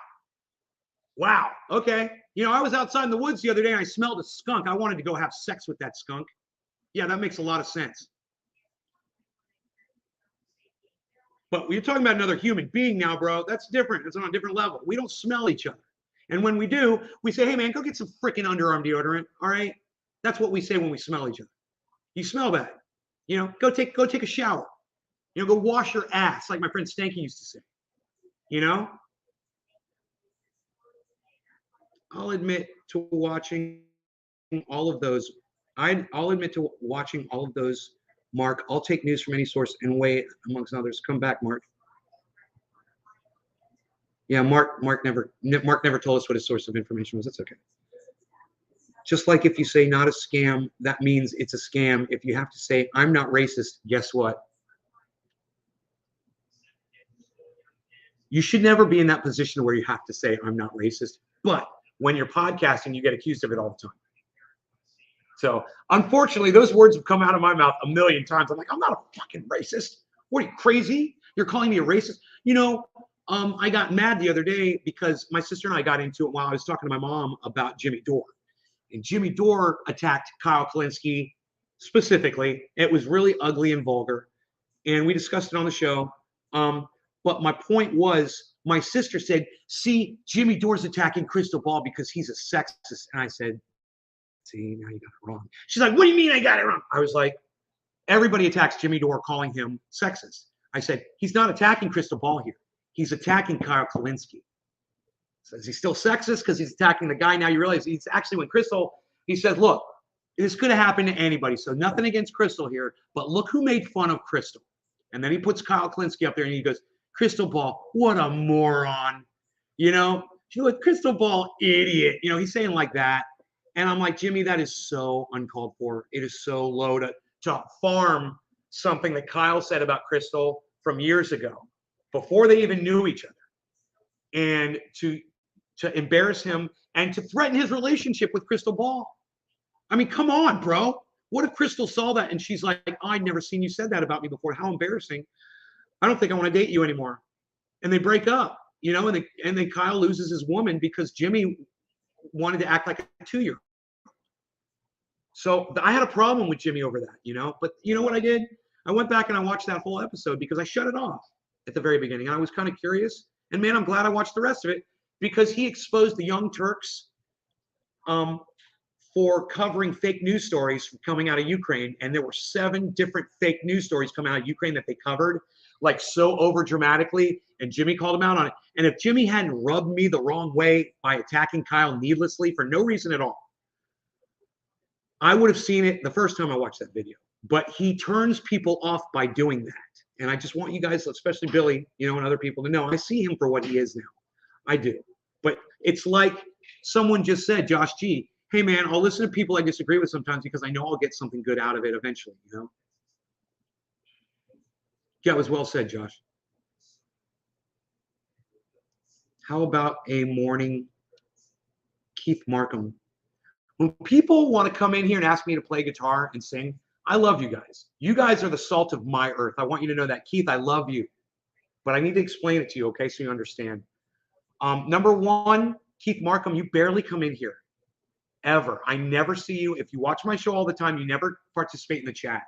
Wow. Okay. I was outside in the woods the other day and I smelled a skunk. I wanted to go have sex with that skunk. Yeah, that makes a lot of sense. But you're talking about another human being now, bro. That's different. It's on a different level. We don't smell each other. And when we do, we say, hey, man, go get some freaking underarm deodorant. All right. That's what we say when we smell each other. You smell bad. Go take a shower. Go wash your ass, like my friend Stanky used to say. I'll admit to watching all of those. I'll admit to watching all of those, Mark. I'll take news from any source and weigh amongst others. Come back, Mark. Yeah, Mark never told us what his source of information was. That's okay. Just like if you say not a scam, that means it's a scam. If you have to say I'm not racist, guess what? You should never be in that position where you have to say I'm not racist. But when you're podcasting, you get accused of it all the time. So unfortunately, those words have come out of my mouth a million times. I'm like, I'm not a fucking racist. What are you, crazy? You're calling me a racist? I got mad the other day because my sister and I got into it while I was talking to my mom about Jimmy Dore. And Jimmy Dore attacked Kyle Kalinske specifically. It was really ugly and vulgar. And we discussed it on the show. But my point was, my sister said, see, Jimmy Dore's attacking Crystal Ball because he's a sexist. And I said, see, now you got it wrong. She's like, what do you mean I got it wrong? I was like, everybody attacks Jimmy Dore calling him sexist. I said, he's not attacking Crystal Ball here. He's attacking Kyle Kalinske. So is he still sexist because he's attacking the guy? Now you realize he's actually, when Crystal, he said, look, this could have happened to anybody. So nothing against Crystal here, but look who made fun of Crystal. And then he puts Kyle Kalinske up there and he goes, Crystal Ball, what a moron. She's like, Crystal Ball, idiot. He's saying like that. And I'm like, Jimmy, that is so uncalled for. It is so low to farm something that Kyle said about Crystal from years ago, before they even knew each other. And to embarrass him and to threaten his relationship with Crystal Ball. I mean, come on, bro. What if Crystal saw that and she's like, I'd never seen you said that about me before. How embarrassing. I don't think I want to date you anymore. And they break up, and then Kyle loses his woman because Jimmy wanted to act like a 2-year-old. So I had a problem with Jimmy over that, you know. But you know what I did? I went back and I watched that whole episode because I shut it off at the very beginning. I was kind of curious, and man, I'm glad I watched the rest of it because he exposed the Young Turks um, for covering fake news stories coming out of Ukraine, and there were 7 different fake news stories coming out of Ukraine that they covered like so over dramatically, and Jimmy called him out on it. And if Jimmy hadn't rubbed me the wrong way by attacking Kyle needlessly for no reason at all, I would have seen it the first time I watched that video. But he turns people off by doing that. And I just want you guys, especially Billy, you know, and other people to know, I see him for what he is now. I do. But it's like someone just said, Josh G, hey, man, I'll listen to people I disagree with sometimes because I know I'll get something good out of it eventually, you know? Yeah, it was well said, Josh. How about a morning Keith Markham? When people want to come in here and ask me to play guitar and sing, I love you guys. You guys are the salt of my earth. I want you to know that. Keith, I love you. But I need to explain it to you, okay, so you understand. Number one, Keith Markham, you barely come in here. Ever. I never see you. If you watch my show all the time, you never participate in the chat.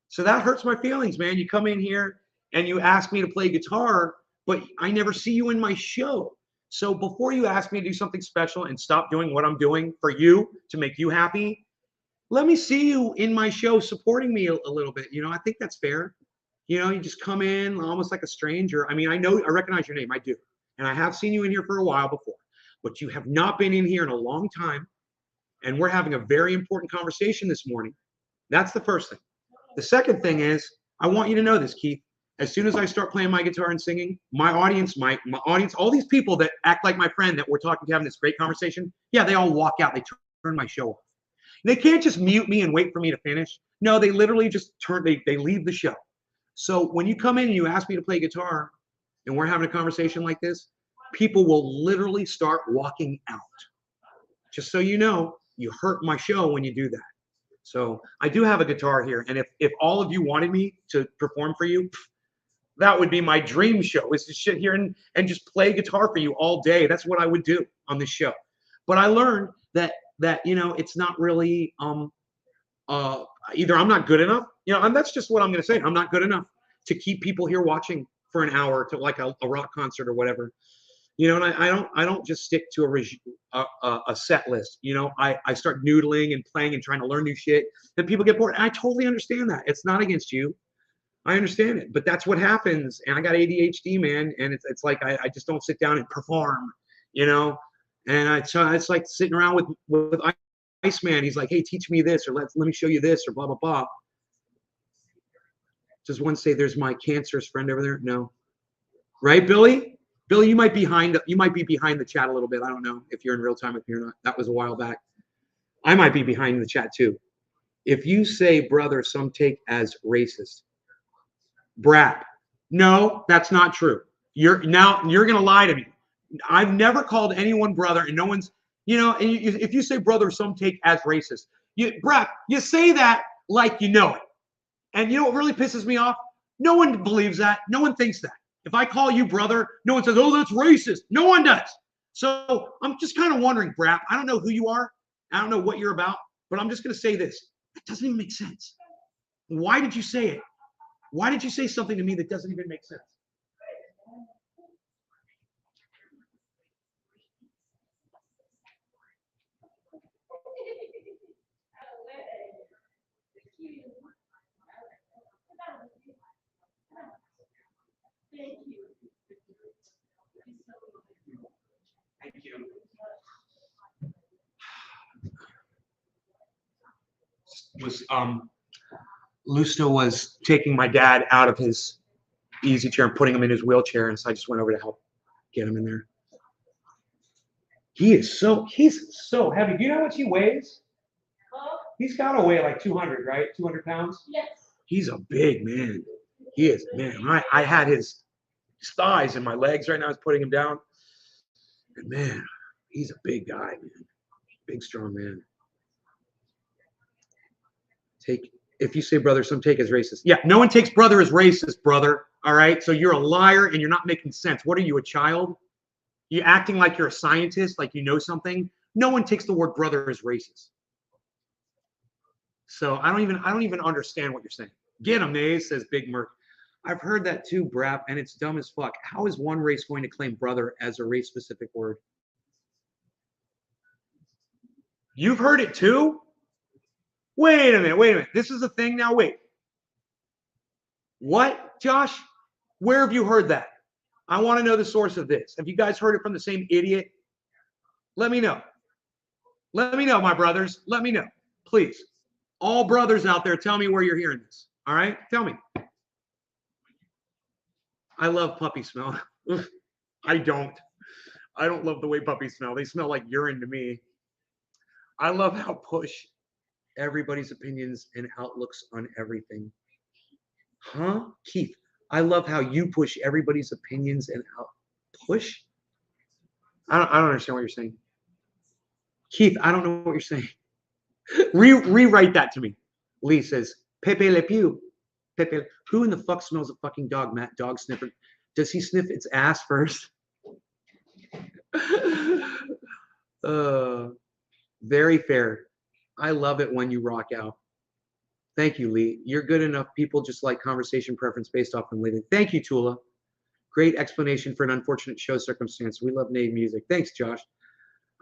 So that hurts my feelings, man. You come in here and you ask me to play guitar, but I never see you in my show. So before you ask me to do something special and stop doing what I'm doing for you to make you happy, let me see you in my show supporting me a little bit. You know, I think that's fair. You know, you just come in almost like a stranger. I mean, I recognize your name. I do. And I have seen you in here for a while before, but you have not been in here in a long time. And we're having a very important conversation this morning. That's the first thing. The second thing is, I want you to know this, Keith. As soon as I start playing my guitar and singing, my audience, all these people that act like my friend that we're talking to having this great conversation, yeah, they all walk out. They turn my show off. They can't just mute me and wait for me to finish. No, they literally just they leave the show. So when you come in and you ask me to play guitar and we're having a conversation like this, people will literally start walking out. Just so you know, you hurt my show when you do that. So I do have a guitar here. And if all of you wanted me to perform for you, that would be my dream show, is to sit here and just play guitar for you all day. That's what I would do on this show. But I learned that you know, it's not really either I'm not good enough, you know, and that's just what I'm going to say. I'm not good enough to keep people here watching for an hour to like a rock concert or whatever. You know, and I don't just stick to a set list. You know, I start noodling and playing and trying to learn new shit. Then people get bored. And I totally understand that. It's not against you. I understand it, but that's what happens. And I got ADHD, man, and it's like I just don't sit down and perform. You know, and it's like sitting around with Iceman. He's like, hey, teach me this, or let me show you this, or blah blah blah. Does one say there's my cancerous friend over there? No, right, Billy? Billy, you might be behind the chat a little bit. I don't know if you're in real time with me or not. That was a while back. I might be behind the chat too. If you say brother, some take as racist. Brad, no, that's not true. You're gonna lie to me. I've never called anyone brother, and no one's, you know, and if you say brother, some take as racist. Brad, you say that like you know it. And you know what really pisses me off? No one believes that. No one thinks that. If I call you brother, no one says, oh, that's racist. No one does. So I'm just kind of wondering, Brap, I don't know who you are. I don't know what you're about, but I'm just going to say this. That doesn't even make sense. Why did you say it? Why did you say something to me that doesn't even make sense? Thank you. Lusto was taking my dad out of his easy chair and putting him in his wheelchair, and so I just went over to help get him in there. He's so heavy. Do you know how much he weighs? He's got to weigh like 200, right? 200 pounds? Yes. He's a big man. He is, man. I had his thighs and my legs right now. I was putting him down. And man, he's a big guy, man. Big, strong man. If you say brother, some take as racist. Yeah, no one takes brother as racist, brother. All right? So you're a liar and you're not making sense. What are you, a child? You acting like you're a scientist, like you know something? No one takes the word brother as racist. So I don't even understand what you're saying. Get him, Nays, says Big Merc. I've heard that too, Brap, and it's dumb as fuck. How is one race going to claim brother as a race specific word? You've heard it too? Wait a minute. This is a thing now. Wait. What, Josh? Where have you heard that? I want to know the source of this. Have you guys heard it from the same idiot? Let me know. Let me know, my brothers. Let me know. Please. All brothers out there, tell me where you're hearing this. All right? Tell me. I love puppy smell. I don't. I don't love the way puppies smell. They smell like urine to me. I love how push everybody's opinions and outlooks on everything. Huh? Keith, I love how you push everybody's opinions and push? I don't understand what you're saying. Keith, I don't know what you're saying. Rewrite that to me. Lee says, Pepe Le Pew. Pepe, who in the fuck smells a fucking dog, Matt? Dog sniffer. Does he sniff its ass first? Very fair. I love it when you rock out. Thank you, Lee. You're good enough. People just like conversation preference based off them living. Thank you, Tula. Great explanation for an unfortunate show circumstance. We love Nave music. Thanks, Josh.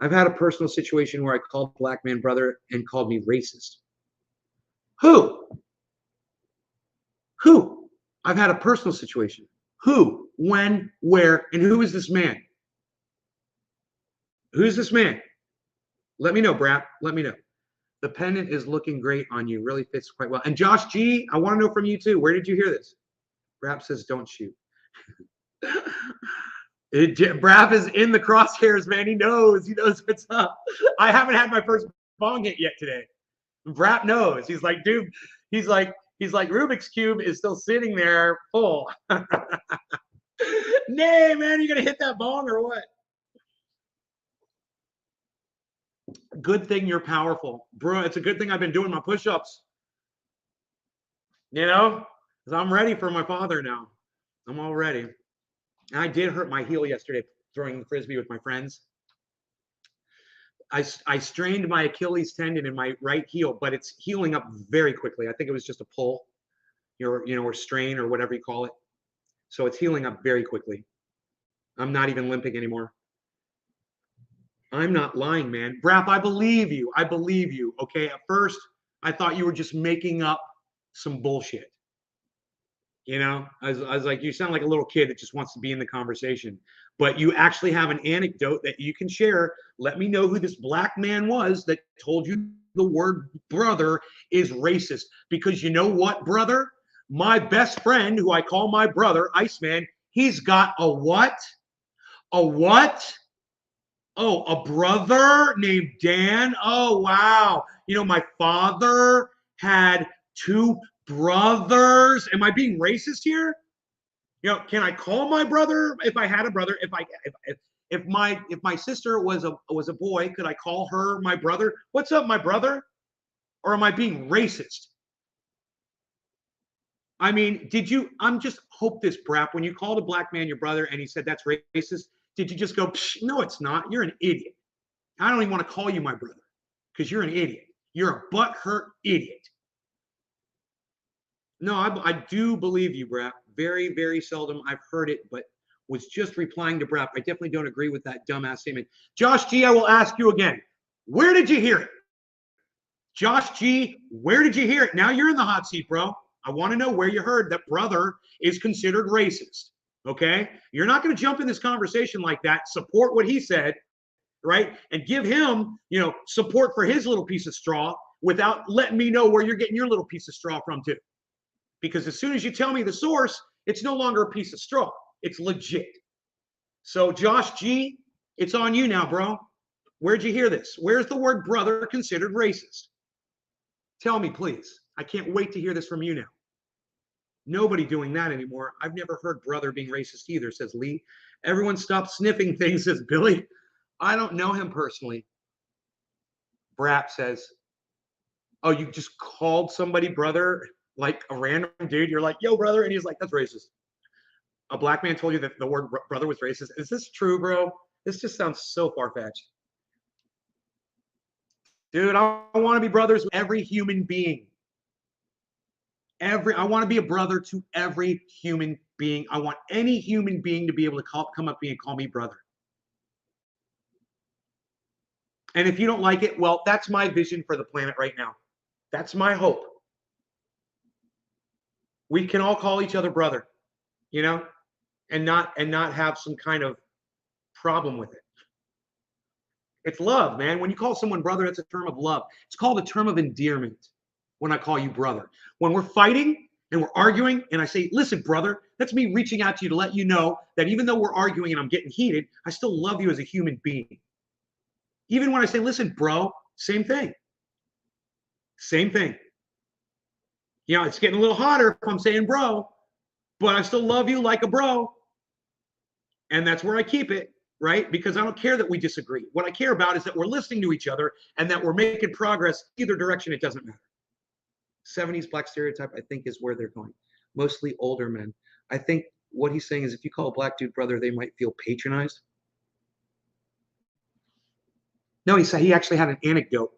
I've had a personal situation where I called black man brother and called me racist. Who? Who? I've had a personal situation. Who? When? Where? And who is this man? Who's this man? Let me know, Brap. Let me know. The pendant is looking great on you. Really fits quite well. And Josh G, I want to know from you too. Where did you hear this? Brap says, don't shoot. Brap is in the crosshairs, man. He knows what's up. I haven't had my first bong hit yet today. Brap knows. He's like, dude, he's like, Rubik's Cube is still sitting there full. Nay, man, you gonna hit that bong or what? Good thing you're powerful, bro. It's a good thing I've been doing my push-ups. You know, because I'm ready for my father now. I'm all ready. And I did hurt my heel yesterday throwing the frisbee with my friends. I strained my Achilles tendon in my right heel, but it's healing up very quickly. I think it was just a pull, or strain or whatever you call it. So it's healing up very quickly. I'm not even limping anymore. I'm not lying, man. Brap, I believe you. I believe you. Okay. At first, I thought you were just making up some bullshit. I was like, you sound like a little kid that just wants to be in the conversation. But you actually have an anecdote that you can share. Let me know who this black man was that told you the word brother is racist. Because you know what, brother? My best friend, who I call my brother, Iceman, he's got a what? A what? Oh, a brother named Dan? Oh, wow. My father had two brothers. Am I being racist here? Can I call my brother if I had a brother? If my sister was a boy, could I call her my brother? What's up, my brother? Or am I being racist? I mean, I'm just hope this, Brap, when you called a black man your brother and he said that's racist, did you just go, no, it's not. You're an idiot. I don't even want to call you my brother because you're an idiot. You're a butthurt idiot. No, I do believe you, Brap. Very, very seldom I've heard it, but was just replying to Brap. I definitely don't agree with that dumbass statement. Josh G, I will ask you again. Where did you hear it? Josh G, where did you hear it? Now you're in the hot seat, bro. I want to know where you heard that brother is considered racist. Okay? You're not going to jump in this conversation like that, support what he said, right? And give him, support for his little piece of straw without letting me know where you're getting your little piece of straw from too. Because as soon as you tell me the source, it's no longer a piece of straw. It's legit. So Josh G, it's on you now, bro. Where'd you hear this? Where's the word brother considered racist? Tell me, please. I can't wait to hear this from you now. Nobody doing that anymore. I've never heard brother being racist either, says Lee. Everyone stop sniffing things, says Billy. I don't know him personally. Brap says, oh, you just called somebody brother, like a random dude. You're like, yo, brother. And he's like, that's racist. A black man told you that the word brother was racist. Is this true, bro? This just sounds so far-fetched. Dude, I want to be brothers with every human being. I want to be a brother to every human being. I want any human being to be able to come up to me and call me brother. And if you don't like it, well, that's my vision for the planet right now. That's my hope. We can all call each other brother, and not have some kind of problem with it. It's love, man. When you call someone brother, that's a term of love. It's called a term of endearment when I call you brother. When we're fighting and we're arguing and I say, listen, brother, that's me reaching out to you to let you know that even though we're arguing and I'm getting heated, I still love you as a human being. Even when I say, listen, bro, same thing. Same thing. It's getting a little hotter if I'm saying bro, but I still love you like a bro. And that's where I keep it. Right? Because I don't care that we disagree. What I care about is that we're listening to each other and that we're making progress either direction. It doesn't matter. 70s black stereotype, I think, is where they're going. Mostly older men. I think what he's saying is if you call a black dude brother, they might feel patronized. No, he said he actually had an anecdote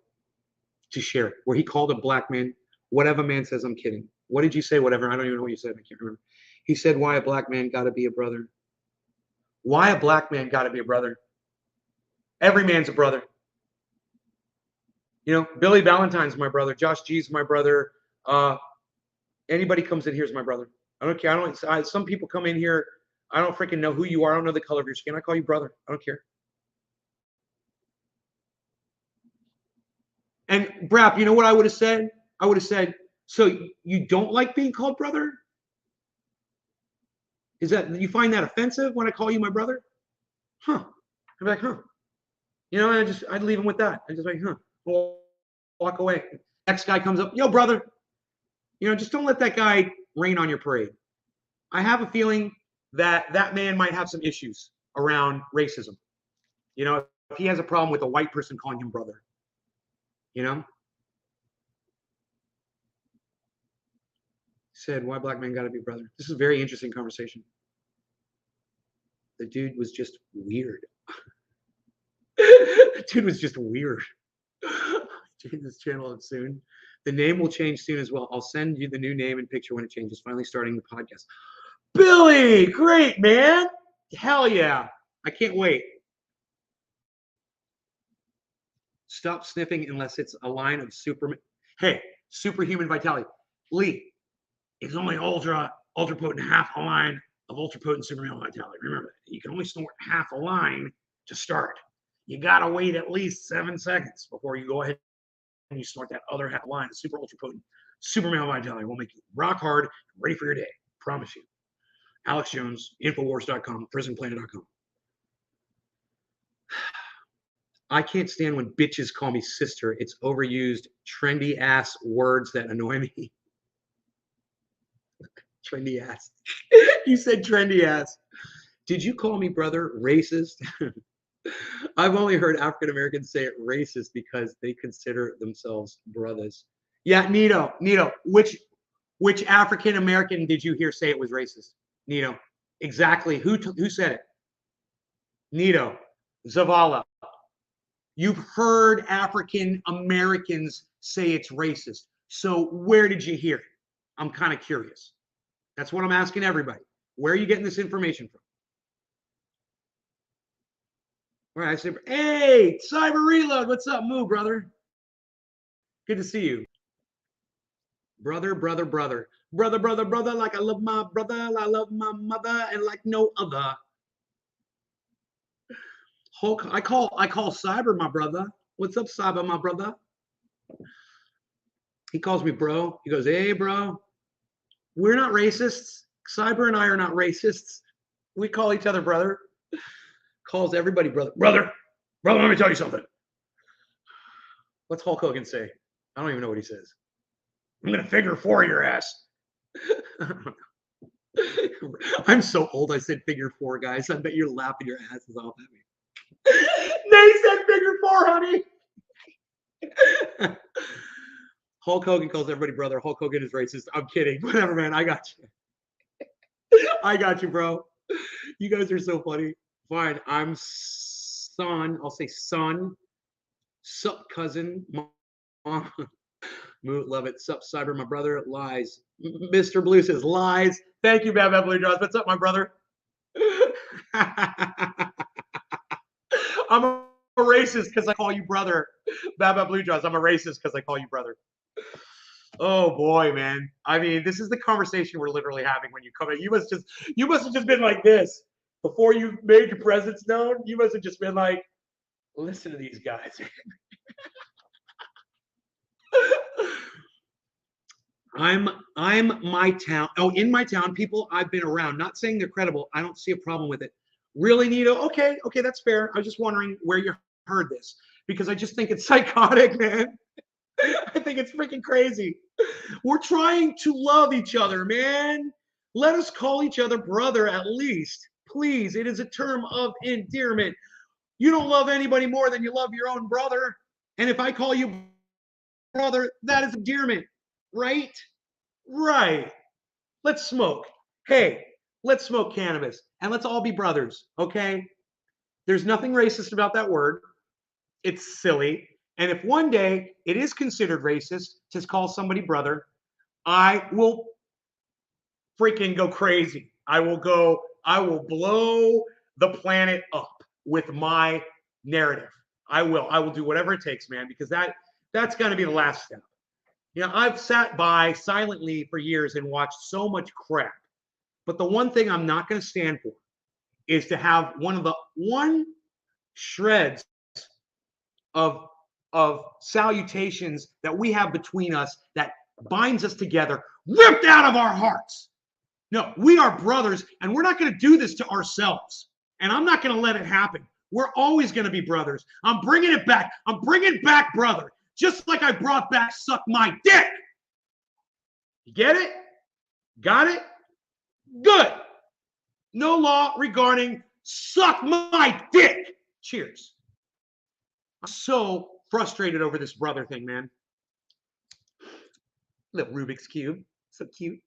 to share where he called a black man. Whatever man says, I'm kidding. What did you say? Whatever. I don't even know what you said. I can't remember. He said, why a black man got to be a brother? Why a black man got to be a brother? Every man's a brother. Billy Valentine's my brother. Josh G's my brother. Anybody comes in here is my brother. I don't care. Some people come in here. I don't freaking know who you are. I don't know the color of your skin. I call you brother. I don't care. And Brap, you know what I would have said? I would have said, so you don't like being called brother? Is that you find that offensive when I call you my brother? Huh. I'm like, huh. And I'd leave him with that. I just like, huh. Walk away. Next guy comes up, yo, brother. Just don't let that guy rain on your parade. I have a feeling that that man might have some issues around racism. If he has a problem with a white person calling him brother. Said, why black men got to be brother? This is a very interesting conversation. The dude was just weird. The dude was just weird. Change this channel up soon. The name will change soon as well. I'll send you the new name and picture when it changes. Finally starting the podcast. Billy, great, man. Hell yeah. I can't wait. Stop sniffing unless it's a line of superhuman vitality. Lee, it's only ultra potent, half a line of ultra potent superhuman vitality. Remember that. You can only snort half a line to start. You got to wait at least 7 seconds before you go ahead and you snort that other half line of super ultra potent superhuman vitality. Will make you rock hard, ready for your day. Promise you. Alex Jones, Infowars.com, PrisonPlanet.com. I can't stand when bitches call me sister. It's overused, trendy ass words that annoy me. Trendy ass. You said trendy ass. Did you call me brother racist? I've only heard African Americans say it racist because they consider themselves brothers. Yeah, Nito. Which African American did you hear say it was racist? Nito. Exactly. Who said it? Nito. Zavala. You've heard African Americans say it's racist. So where did you hear it? I'm kind of curious. That's what I'm asking everybody. Where are you getting this information from? All right, hey, Cyber Reload, what's up, Moo, brother? Good to see you. Brother, like I love my brother, I love my mother, and like no other. Hulk, I call Cyber my brother. What's up, Cyber, my brother? He calls me bro. He goes, hey, bro. We're not racists. Cyber and I are not racists. We call each other brother. Calls everybody brother. Brother, let me tell you something. What's Hulk Hogan say? I don't even know what he says. I'm going to figure 4 your ass. I'm so old. I said figure 4, guys. I bet you're laughing your asses off at me. They said figure 4, honey. Hulk Hogan calls everybody brother. Hulk Hogan is racist. I'm kidding. Whatever, man. I got you. I got you, bro. You guys are so funny. Fine. I'm son. I'll say son. Sup, cousin. Mom. Moot, love it. Sup, Cyber, my brother. Lies. Mr. Blue says lies. Thank you, Bad Bad Blue Draws. What's up, my brother? I'm a racist because I call you brother. Bad Bad Blue Draws. I'm a racist because I call you brother. Oh boy, man. I mean, this is the conversation we're literally having when you come in. You must have just been like this before you made your presence known. You must have just been like, listen to these guys. I'm my town. Oh, in my town, people I've been around. Not saying they're credible. I don't see a problem with it. Really, Nito? Okay, that's fair. I was just wondering where you heard this because I just think it's psychotic, man. I think it's freaking crazy. We're trying to love each other, man. Let us call each other brother at least. Please, it is a term of endearment. You don't love anybody more than you love your own brother. And if I call you brother, that is endearment, right? Right. Let's smoke. Hey, let's smoke cannabis and let's all be brothers, okay? There's nothing racist about that word. It's silly. And if one day it is considered racist to call somebody brother, I will freaking go crazy. I will blow the planet up with my narrative. I will do whatever it takes, man, because that's going to be the last step. You know, I've sat by silently for years and watched so much crap. But the one thing I'm not going to stand for is to have one shreds of salutations that we have between us that binds us together, ripped out of our hearts. No, we are brothers, and we're not going to do this to ourselves. And I'm not going to let it happen. We're always going to be brothers. I'm bringing it back. I'm bringing back brother, just like I brought back suck my dick. You get it? Got it? Good. No law regarding suck my dick. Cheers. I'm so frustrated over this brother thing, man. Little Rubik's Cube. So cute.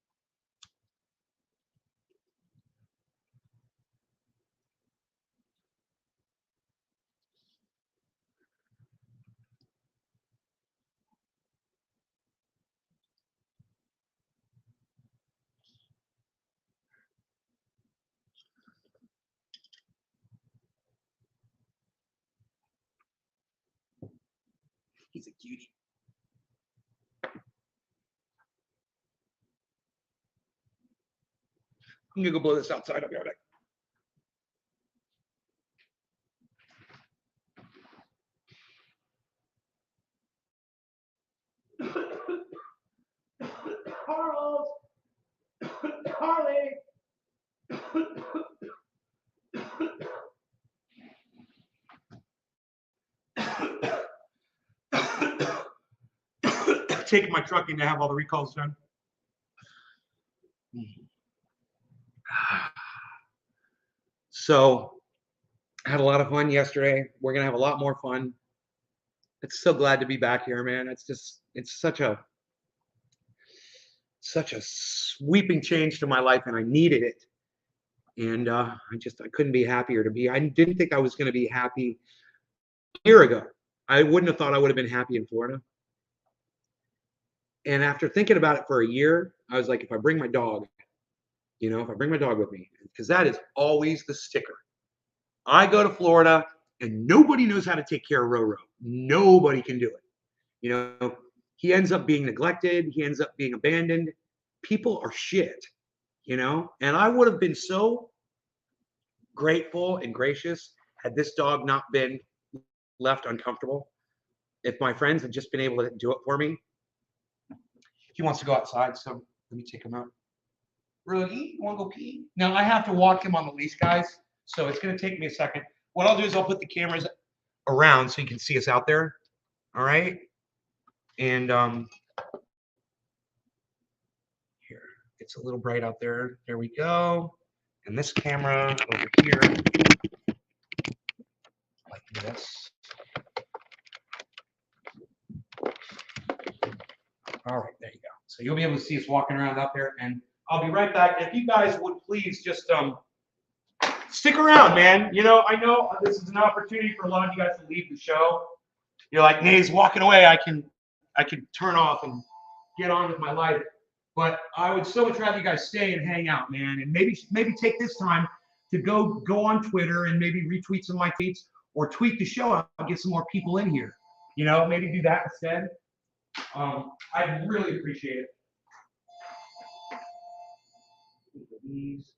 He's a cutie. I'm gonna go blow this outside. I'll be right back. Carlos, Carly. Taking my truck in to have all the recalls done. So I had a lot of fun yesterday. We're gonna have a lot more fun. It's so glad to be back here, man. It's such a sweeping change to my life, and I needed it. And I couldn't be happier to be. I didn't think I was going to be happy a year ago. I wouldn't have thought I would have been happy in Florida. And after thinking about it for a year, I was like, if I bring my dog, if I bring my dog with me, because that is always the sticker. I go to Florida and nobody knows how to take care of Roro. Nobody can do it. He ends up being neglected. He ends up being abandoned. People are shit, and I would have been so grateful and gracious had this dog not been left uncomfortable. If my friends had just been able to do it for me. He wants to go outside, so let me take him out. Rudy, you want to go pee? Now, I have to walk him on the leash, guys, so it's going to take me a second. What I'll do is I'll put the cameras around so you can see us out there, all right? And here, it's a little bright out there. There we go. And this camera over here, like this. All right, there you go. So you'll be able to see us walking around out there, and I'll be right back. And if you guys would please just stick around, man. I know this is an opportunity for a lot of you guys to leave the show, You're like, Nate's walking away. I can turn off and get on with my life. But I would so much rather you guys stay and hang out, man. And maybe take this time to go on Twitter and maybe retweet some of my tweets or tweet the show out and get some more people in here. You know, maybe do that instead. I'd really appreciate it. These.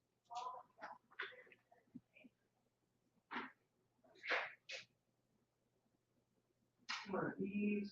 One of these.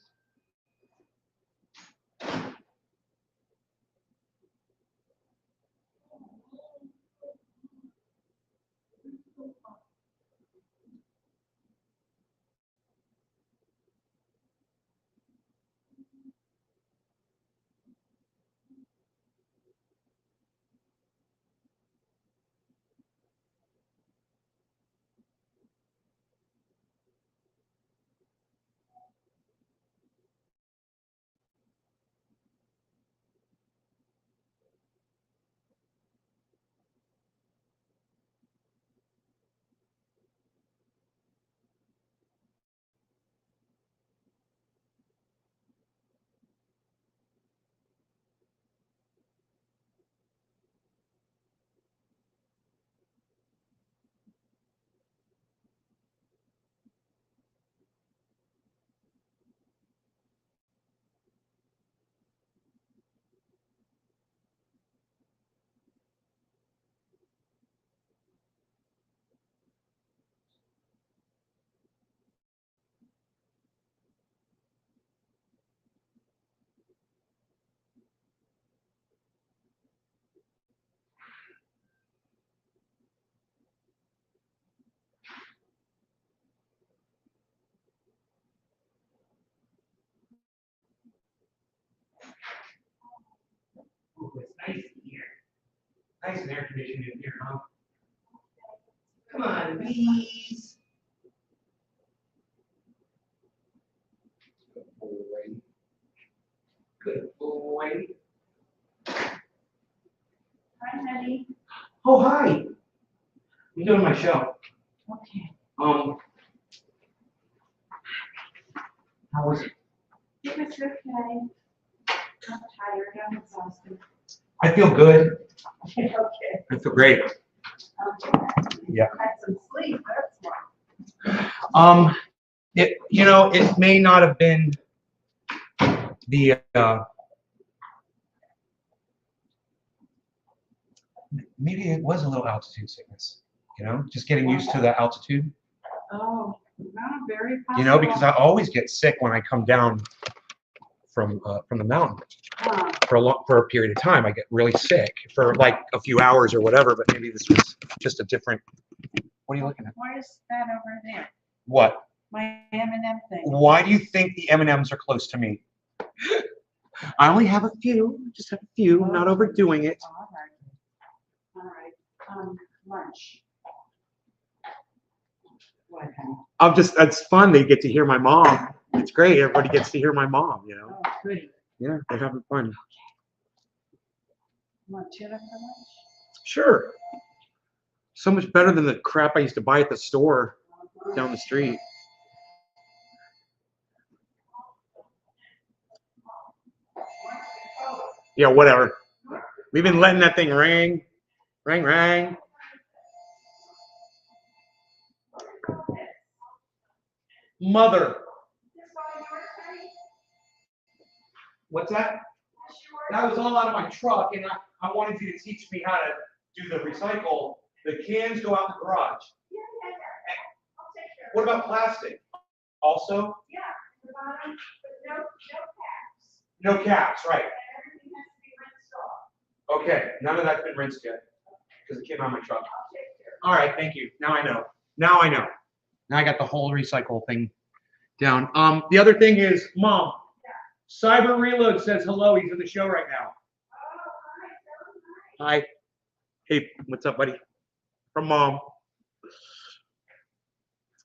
Oh, it's nice in here. Nice and air conditioned in here, huh? Come on, bees. Good boy. Good boy. Hi, honey. Oh, hi. I'm doing my show. Okay. How was it? It was okay. I'm tired. I'm exhausted. I feel good. Okay. I feel great. Okay. Yeah. Had some sleep. That's why. It may not have been the maybe it was a little altitude sickness, just getting used to the altitude, Oh, not very possible. because I always get sick when I come down from the mountain for a period of time. I get really sick for like a few hours or whatever, but maybe this was just a different. What are you looking at? What is that over there? What? My M&M thing. Why do you think the M&Ms are close to me? I only have a few, just have a few, I'm not overdoing it. All right. Lunch. What, honey? It's fun. They get to hear my mom. It's great. Everybody gets to hear my mom, Oh, goody. Yeah, they're having fun. You want tuna for lunch? Sure. So much better than the crap I used to buy at the store down the street. Yeah, whatever. We've been letting that thing ring. Ring, ring. Mother. What's that? That was all out of my truck, and I wanted you to teach me how to do the recycle. The cans go out in the garage. Yeah. I'll take care. What about plastic? Also? Yeah, the bottom, but no caps. No caps, right. And everything has to be rinsed off. Okay, none of that's been rinsed yet because it came out of my truck. I'll take care. All right, thank you. Now I know. Now I got the whole recycle thing down. The other thing is, Mom, Cyber Reload says hello. He's in the show right now. Oh, hi. Hi. Hey, what's up, buddy? From Mom.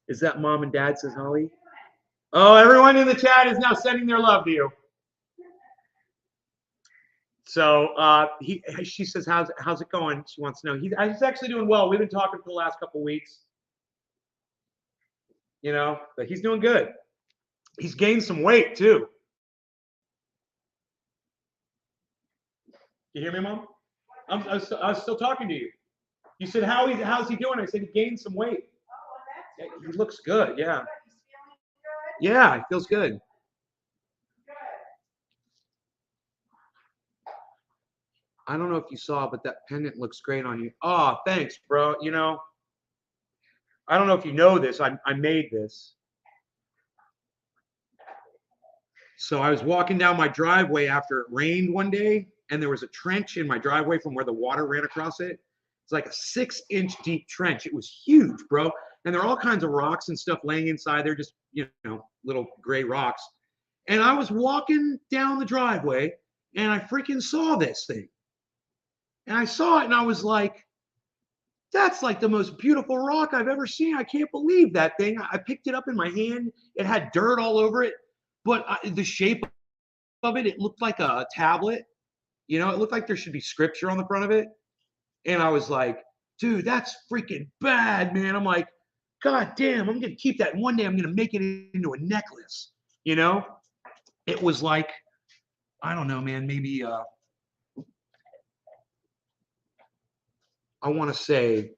Is that Mom and Dad, says Holly? Oh, everyone in the chat is now sending their love to you. So she says, how's it going? She wants to know. He's actually doing well. We've been talking for the last couple of weeks. But he's doing good. He's gained some weight too. You hear me, Mom? I was still talking to you. You said, how's he doing? I said, he gained some weight. Yeah, he looks good, yeah. Yeah, he feels good. I don't know if you saw, but that pendant looks great on you. Oh, thanks, bro. You know, I don't know if you know this. I made this. So I was walking down my driveway after it rained one day, and there was a trench in my driveway from where the water ran across it. It's like a 6-inch deep trench. It was huge, bro. And there are all kinds of rocks and stuff laying inside there, just, you know, little gray rocks. And I was walking down the driveway, and I freaking saw this thing. And I saw it, and I was like, that's like the most beautiful rock I've ever seen. I can't believe that thing. I picked it up in my hand. It had dirt all over it, but the shape of it, it looked like a tablet. You know, it looked like there should be scripture on the front of it. And I was like, dude, that's freaking bad, man. I'm like, God damn, I'm going to keep that. And one day I'm going to make it into a necklace. You know, it was like, I don't know, man, maybe I want to say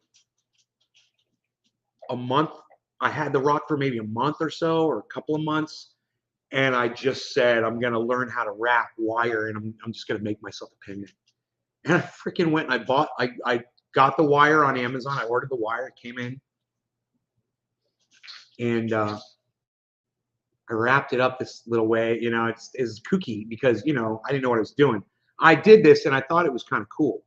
a month. I had the rock for maybe a month or so, or a couple of months. And I just said, I'm going to learn how to wrap wire, and I'm just going to make myself a pendant. And I freaking went and I got the wire on Amazon. I ordered the wire. It came in. And I wrapped it up this little way. You know, it's kooky because, you know, I didn't know what I was doing. I did this, and I thought it was kind of cool.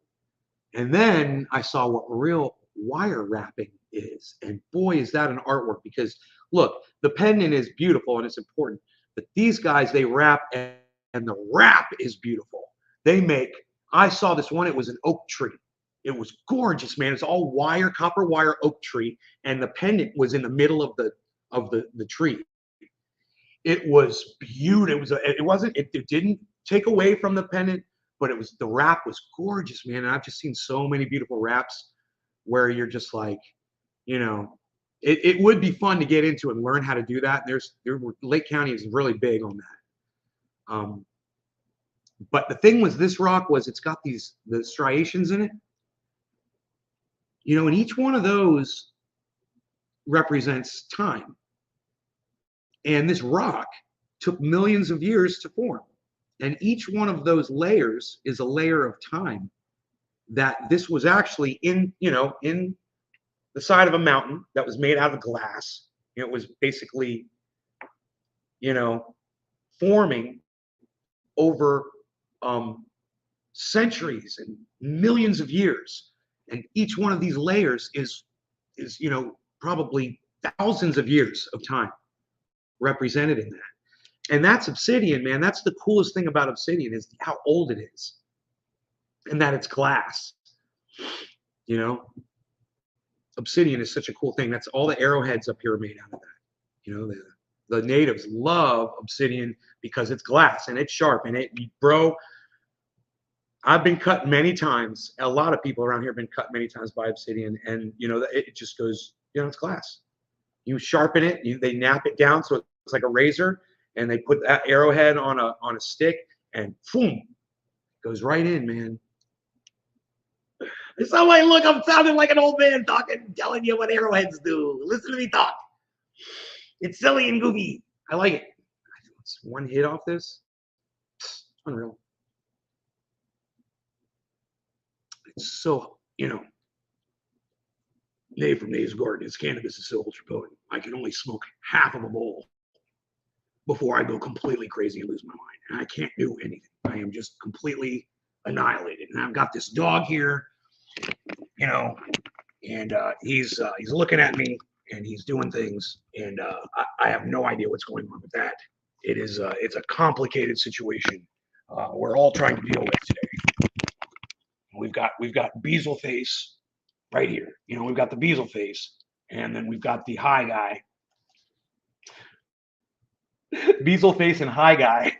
And then I saw what real wire wrapping is. And boy, is that an artwork, because look, the pendant is beautiful and it's important. But these guys, they wrap, and the wrap is beautiful. They make, I saw this one, it was an oak tree. It was gorgeous, man. It's all wire, copper wire oak tree. And the pendant was in the middle of the tree. It was beautiful. It didn't take away from the pendant, but the wrap was gorgeous, man. And I've just seen so many beautiful wraps where you're just like, you know, it would be fun to get into and learn how to do that. Lake County is really big on that. But the thing was, this rock it's got the striations in it, you know, and each one of those represents time. And this rock took millions of years to form. And each one of those layers is a layer of time that this was actually in the side of a mountain that was made out of glass. It was basically, you know, forming over centuries and millions of years. And each one of these layers is, you know, probably thousands of years of time represented in that. And that's obsidian, man. That's the coolest thing about obsidian, is how old it is, and that it's glass. You know, obsidian is such a cool thing. That's all the arrowheads up here are made out of that. You know, the natives love obsidian because it's glass and it's sharp. And bro, I've been cut many times. A lot of people around here have been cut many times by obsidian, and you know, it just goes, you know, it's glass. You sharpen it, they nap it down so it's like a razor, and they put that arrowhead on a stick, and boom, goes right in, man. It's not like, look, I'm sounding like an old man talking, telling you what arrowheads do. Listen to me talk. It's silly and goofy. I like it. It's one hit off this. It's unreal. It's so, you know, Nate from Nate's Garden, his cannabis is so ultra potent. I can only smoke half of a bowl before I go completely crazy and lose my mind. And I can't do anything. I am just completely annihilated. And I've got this dog here, you know, and he's looking at me and he's doing things, and I have no idea what's going on with that. It's a complicated situation we're all trying to deal with today. We've got Beazle Face right here. You know, we've got the Beazle Face, and then we've got the High Guy. Beazle Face and High Guy.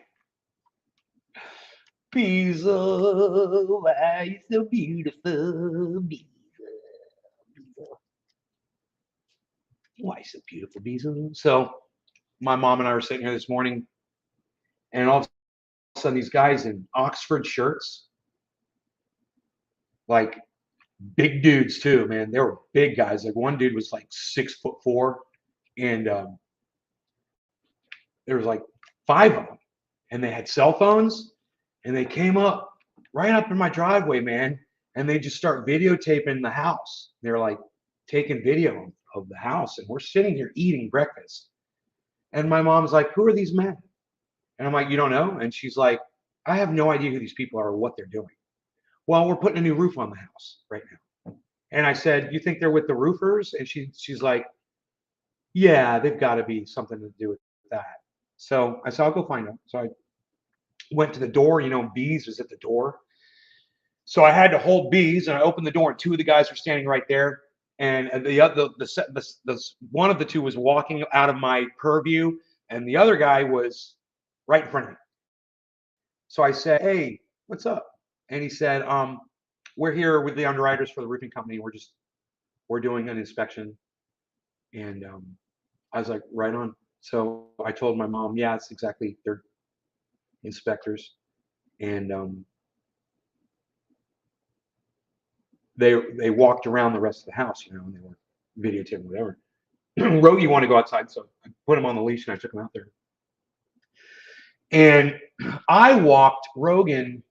Beazle, why you so beautiful, Beazle? Why so beautiful, Beazle? So my mom and I were sitting here this morning, and all of a sudden these guys in Oxford shirts, like big dudes too, man. They were big guys. Like one dude was like 6'4", and there was like 5 of them, and they had cell phones, and they came up right up in my driveway, man, and they just start videotaping the house. They're like taking video of the house, and we're sitting here eating breakfast. And my mom's like, "Who are these men?" And I'm like, "You don't know?" And she's like, "I have no idea who these people are or what they're doing." "Well, we're putting a new roof on the house right now." And I said, "You think they're with the roofers?" And she's like, "Yeah, they've got to be something to do with that." So I said, "I'll go find them." So I went to the door, Bees was at the door. So I had to hold Bees, and I opened the door, and 2 of the guys were standing right there. And the one of the 2 was walking out of my purview, and the other guy was right in front of me. So I said, "Hey, what's up?" And he said, "We're here with the underwriters for the roofing company. We're doing an inspection." And I was like, "Right on." So I told my mom, "Yeah, it's exactly, they're inspectors." And they walked around the rest of the house, and they were videotaping whatever. Rogie wanted to go outside, so I put him on the leash and I took him out there. And I walked Rogan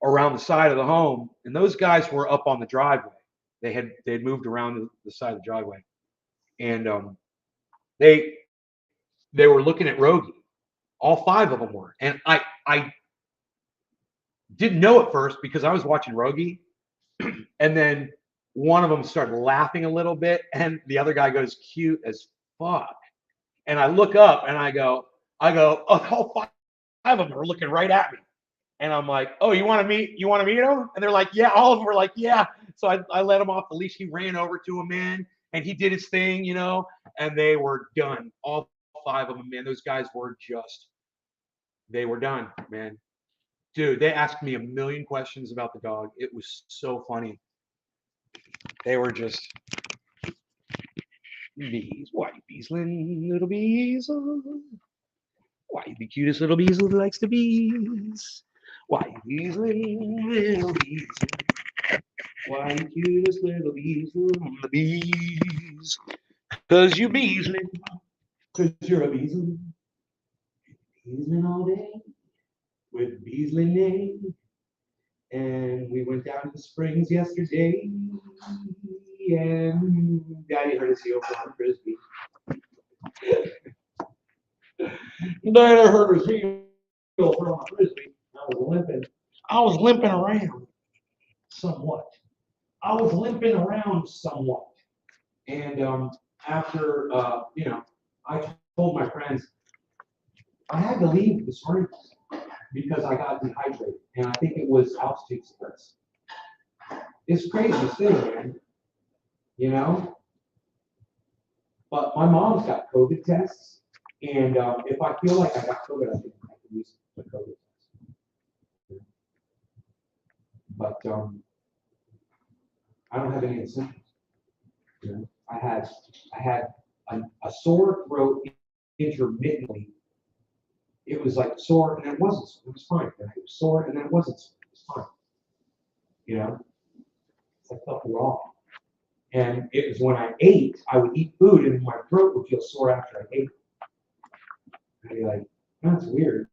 around the side of the home, and those guys were up on the driveway. They had moved around the side of the driveway, and they were looking at Rogie. All 5 of them were, and I didn't know at first because I was watching Rogie, and then one of them started laughing a little bit, and the other guy goes, "Cute as fuck." And I look up and I go, "Oh, all 5 of them are looking right at me." And I'm like, "Oh, you want to meet him?" And they're like, "Yeah." All of them were like, "Yeah." So I let him off the leash. He ran over to him, man, and he did his thing, and they were done. All 5 of them, man. Those guys were they were done, man. Dude, they asked me a million questions about the dog. It was so funny. They were just, "Bees, why beesling, little bees? Why the cutest little bees who likes the bees? Why beesling, little bees? Why the cutest little bees the bees? 'Cause you beesling, 'cause you're a beesling. Beesling all day with beesling name. And we went down to the springs yesterday, and Daddy hurt his heel on frisbee. Daddy hurt his heel from a frisbee. I was limping. I was limping around somewhat. And after, I told my friends I had to leave the springs because I got dehydrated, and I think it was altitude sickness. It's crazy thing, man. But my mom's got COVID tests, and if I feel like I got COVID, I think I can use the COVID test. But I don't have any of the symptoms. I had a sore throat intermittently. It was like sore, and then it wasn't sore. It was fine. And it was sore, and then it wasn't sore. It was fine. I felt wrong. And it was when I ate, I would eat food, and my throat would feel sore after I ate. I'd be like, "That's weird."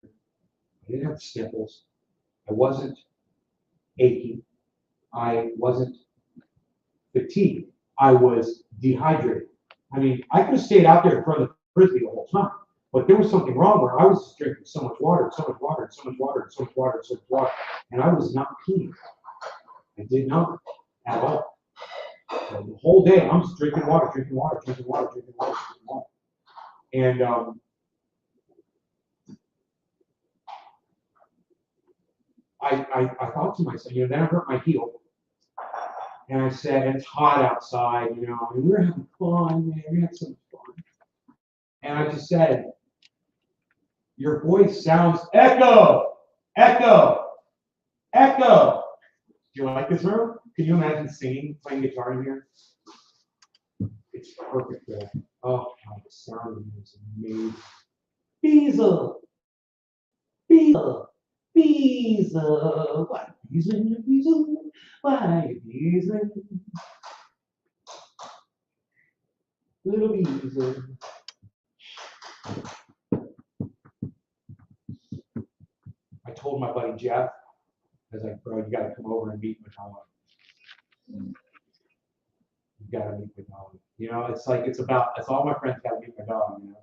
I didn't have sniffles. I wasn't achy. I wasn't fatigued. I was dehydrated. I mean, I could have stayed out there in front of the frisbee the whole time, but there was something wrong where I was drinking so much water, and so much water, and so much water, and so much water, and so much water, and I was not peeing. I did not at all. So the whole day, I'm just drinking water. And I thought to myself, then I hurt my heel. And I said, it's hot outside, and we're having fun, man. We had some fun. And I just said, your voice sounds echo. Do you like this room? Can you imagine singing, playing guitar in here? It's perfect there. Oh, the sound is amazing. Beezle, Beezle, Beezle, why Beezle, Beezle, why Beezle, little Beezle. I told my buddy Jeff, I was like, bro, you gotta come over and meet Madonna. You gotta meet Madonna. You know, it's like it's all my friends gotta meet Madonna, you know.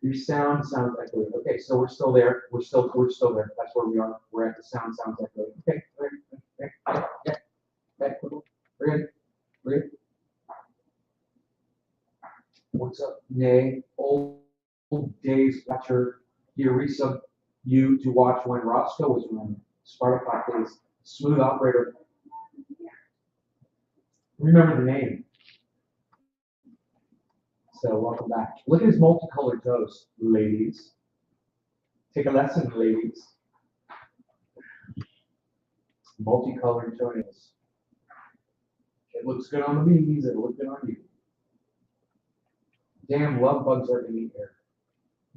Your sound sounds echoey. Okay, so we're still there. We're still there. That's where we are. We're at the sound sounds echoey. Okay, yeah, cool. We're good. We're good. What's up, Nay? Old days watcher. Here resub you to watch when Roscoe was running. Sparta days. Smooth operator. Remember the name. So welcome back. Look at his multicolored toes, ladies. Take a lesson, ladies. Multicolored toenails. It looks good on the bees, it'll look good on you. Damn, love bugs are in the air.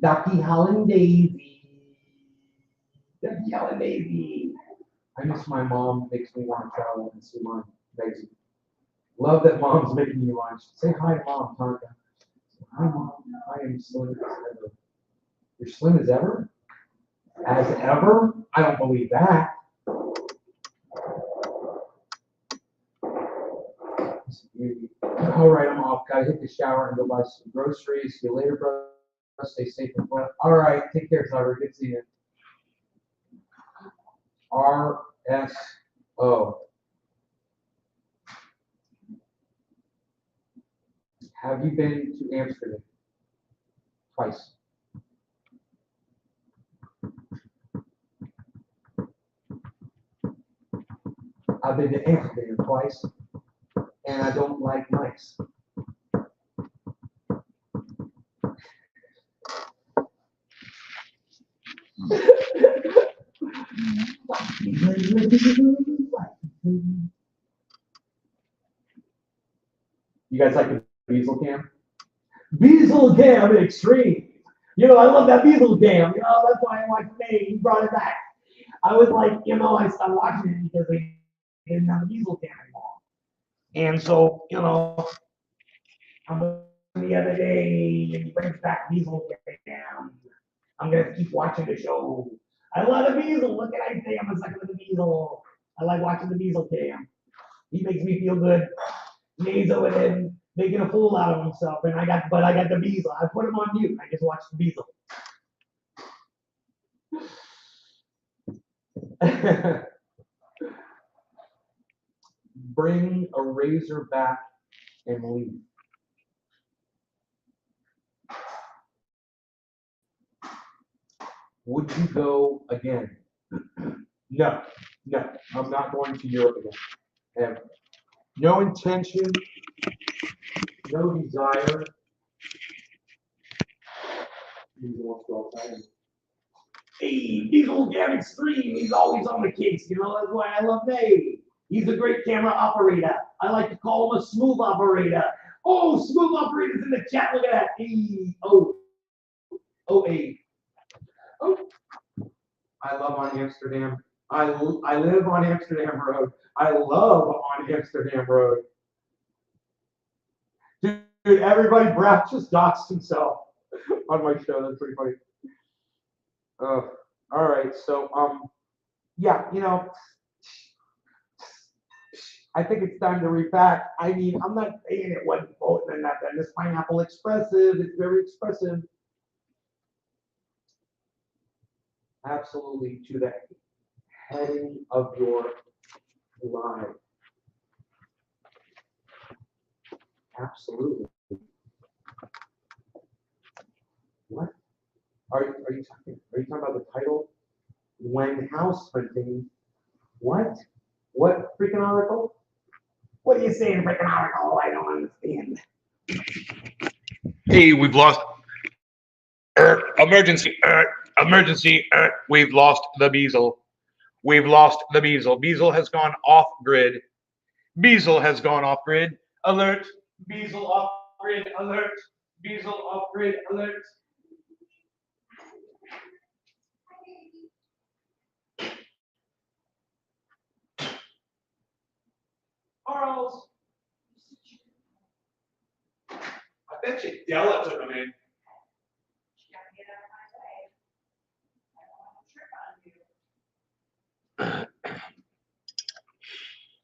Ducky Holland Daisy. Ducky Holland Daisy. I miss my mom, makes me want to travel and see mom. Daisy. Love that mom's making you lunch. Say hi to mom, Tonka. Hi, Mom. I am slim as ever. You're slim as ever? As ever? I don't believe that. All right, I'm off. Gotta hit the shower and go buy some groceries. See you later, bro. Stay safe and fun. All right, take care, Cyber. Good seeing you. RSO. Have you been to Amsterdam? Twice. I've been to Amsterdam twice, and I don't like mice. You guys like the Beazle Cam? Beazle Cam Extreme. You know, I love that Beazle Cam. You know, that's why I like the name. He brought it back. I was like, you know, I stopped watching it because they didn't have a Beazle Cam anymore. And so, you know, I'm the other day and he brings back Beazle Cam. I'm gonna keep watching the show. I love the Beazle. Look at I say I'm a sucker for the Beazle. I like watching the Beazle Cam. He makes me feel good. He's over there making a fool out of himself, and I got the Beazle. I put him on mute. I just watched the Beazle. Bring a razor back and leave. Would you go again? No, I'm not going to Europe again. Ever. No intention, no desire. Hey, Beazle Cam Extreme, he's always on the case, you know, that's why I love Dave. He's a great camera operator. I like to call him a smooth operator. Oh, smooth operators in the chat, look at that. Hey, oh, hey. Oh, I love on Amsterdam. I live on Amsterdam Road. I love on Amsterdam Road. Dude, everybody, Brad just doxed himself on my show. That's pretty funny. All right, so yeah, you know, I think it's time to repack. I mean, I'm not saying it wasn't potent and nothing. This pineapple expressive, it's very expressive. Absolutely to the heading of your line. Absolutely. What? Are you talking about the title? When house hunting. What? What freaking article? What are you saying, economical? I don't understand. Hey, we've lost. Emergency. Emergency. We've lost the Beazle. We've lost the Beazle. Beazle has gone off grid. Beazle has gone off grid. Alert. Beazle off grid. Alert. Beazle off grid. Alert. Charles. I bet you Della took him in.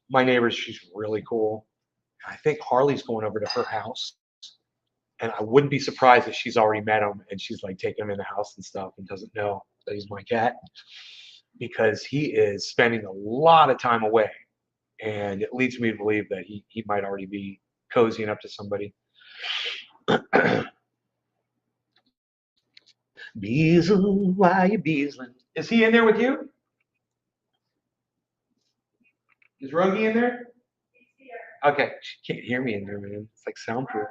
My neighbor, she's really cool. I think Harley's going over to her house. And I wouldn't be surprised if she's already met him and she's like taking him in the house and stuff and doesn't know that he's my cat because he is spending a lot of time away. And it leads me to believe that he might already be cozying up to somebody. Beazle, why you beazling? Is he in there with you? Is Rogie in there? He's here. Okay, she can't hear me in there, man. It's like soundproof.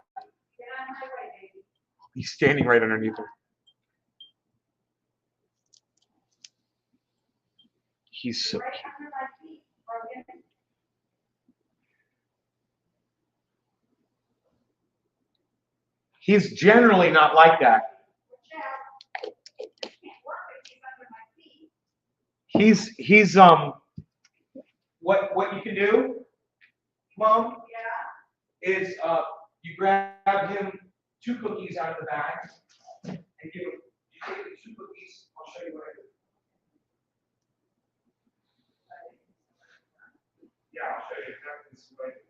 Get out of my way, baby. He's standing right underneath her. He's so Right under my feet, Rogan. He's generally not like that. Watch out. I can't work if he's under my feet. He's what you can do, Mom, Yeah. is you grab him 2 cookies out of the bag and give him you take the 2 cookies, I'll show you what I do. Yeah, I'll show you exactly this is what I do.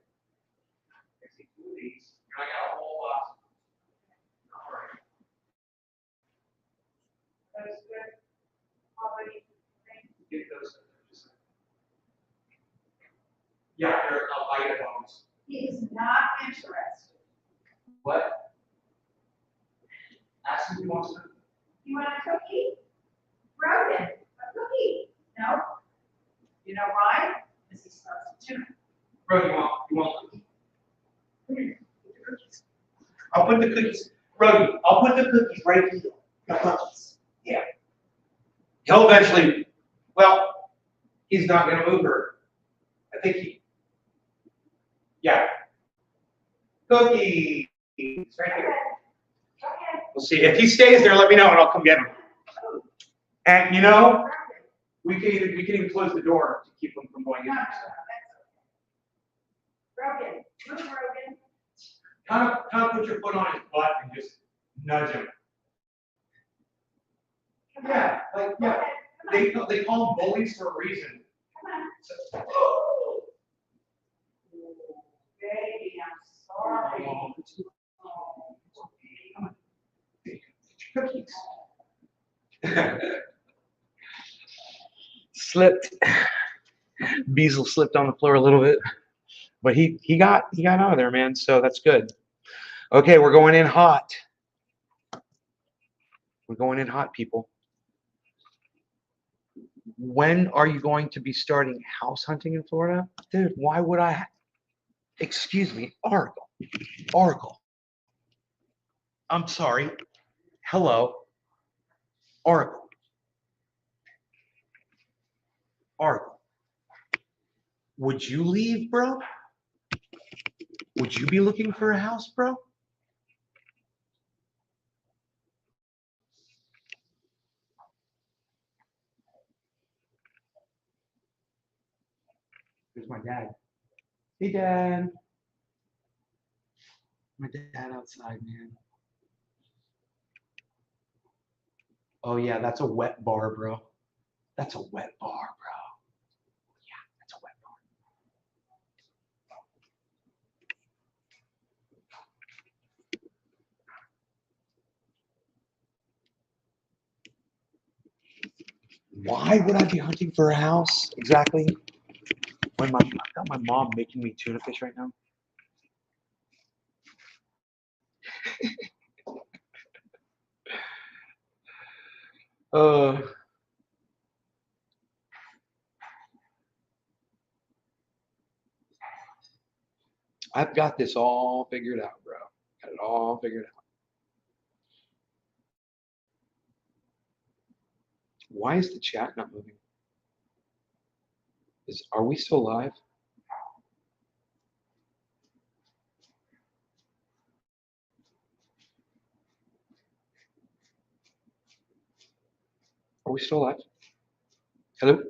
I take 2 of these, and I got a whole box. All right. That's good. Already. Get those. Yeah, they're light bones. He is not interested. What? Ask him if he wants to. You want a cookie? Rogan, a cookie? No. You know why? Because he starts to tuna. Bro, you want cookies? Come here. Put the cookies. I'll put the cookies. Bro, I'll put the cookies right here. The cookies. Yeah. He'll eventually. Well, he's not going to move her. I think he. Yeah. Cookies. Right here. Okay. We'll see. If he stays there, let me know and I'll come get him. And you know, we can even close the door to keep him from going in. No, that's okay. Rogan, move Rogan. Kind of put your foot on his butt and just nudge him. Come on. Yeah, like yeah. Come on. They call them bullies for a reason. Come on. So, Baby, I'm sorry. oh, it's okay. Come on. Get your cookies. Slipped. Beazle slipped on the floor a little bit, but he got out of there, man. So that's good. Okay, we're going in hot. We're going in hot, people. When are you going to be starting house hunting in Florida? Dude, why would I? Excuse me, Oracle. Oracle. I'm sorry. Hello. Oracle. Oracle. Would you leave, bro? Would you be looking for a house, bro? There's my dad. Hey, Dad. My dad outside, man. Oh, yeah, that's a wet bar, bro. That's a wet bar, bro. Yeah, that's a wet bar. Why would I be hunting for a house exactly when I've got my mom making me tuna fish right now? uh, I've got this all figured out, bro. Got it all figured out. Why is the chat not moving? Are we still live? Are we still live? Hello?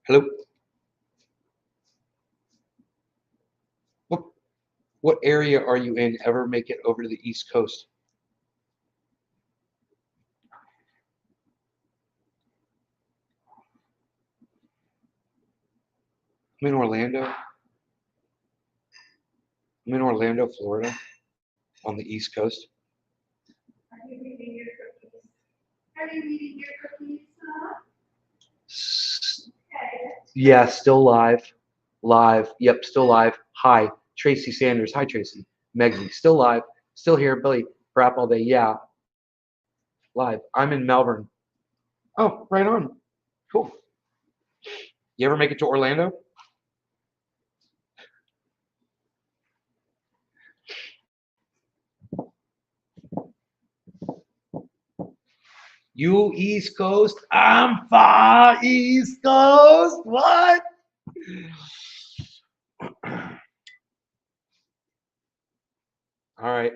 Hello? What area are you in? Ever make it over to the East Coast? I'm in Orlando. I'm in Orlando, Florida, on the East Coast. Are you eating your cookies? Are you eating your cookies, huh? Okay. Yeah, still live. Live. Yep, still live. Hi, Tracy Sanders. Hi, Tracy. Megsy, still live. Still here. Billy, crap all day. Yeah, live. I'm in Melbourne. Oh, right on. Cool. You ever make it to Orlando? You East Coast? I'm far East Coast. What? All right.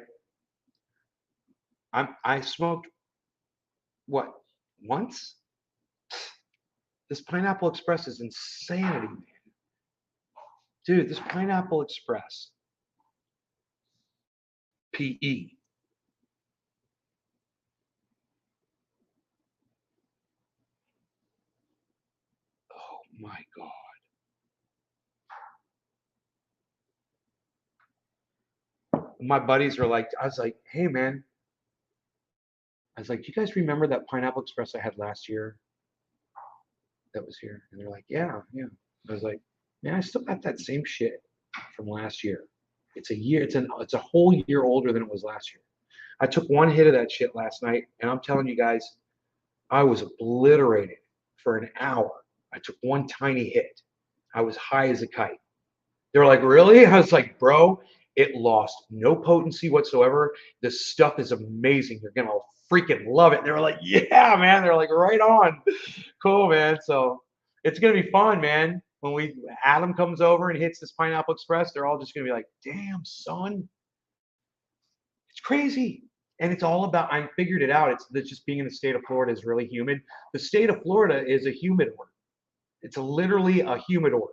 I smoked what? Once? This Pineapple Express is insanity, man. Dude, this Pineapple Express. PE. Oh my God. My buddies were like, I was like, hey man. I was like, do you guys remember that Pineapple Express I had last year that was here? And they're like, yeah, yeah. I was like, man, I still got that same shit from last year. It's a year, it's a whole year older than it was last year. I took one hit of that shit last night, and I'm telling you guys, I was obliterated for an hour. I took one tiny hit. I was high as a kite. They were like, really? I was like, bro, it lost no potency whatsoever. This stuff is amazing. You're gonna freaking love it. And they were like, yeah, man. They're like, right on. Cool, man. So it's gonna be fun, man. When Adam comes over and hits this Pineapple Express, they're all just gonna be like, damn, son. It's crazy. And it's all about, I figured it out. It's just being in the state of Florida is really humid. The state of Florida is a humidor. It's literally a humidor.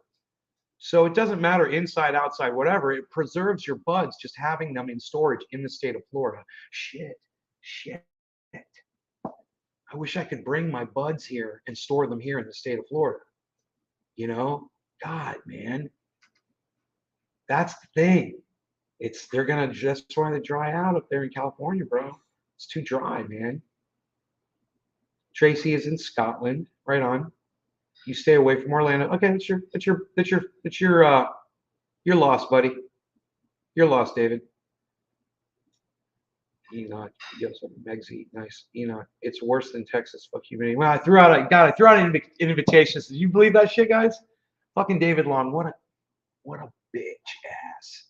So it doesn't matter inside, outside, whatever. It preserves your buds just having them in storage in the state of Florida. Shit. I wish I could bring my buds here and store them here in the state of Florida. You know, God, man, that's the thing. They're gonna just try to dry out up there in California, bro. It's too dry, man. Tracy is in Scotland. Right on. You stay away from Orlando. Okay, you're lost, buddy. You're lost, David. Enoch, yes, Megsy, nice. Enoch, it's worse than Texas. Fuck humidity. Well, I threw out an invitation. Do you believe that shit, guys? Fucking David Long, what a bitch ass.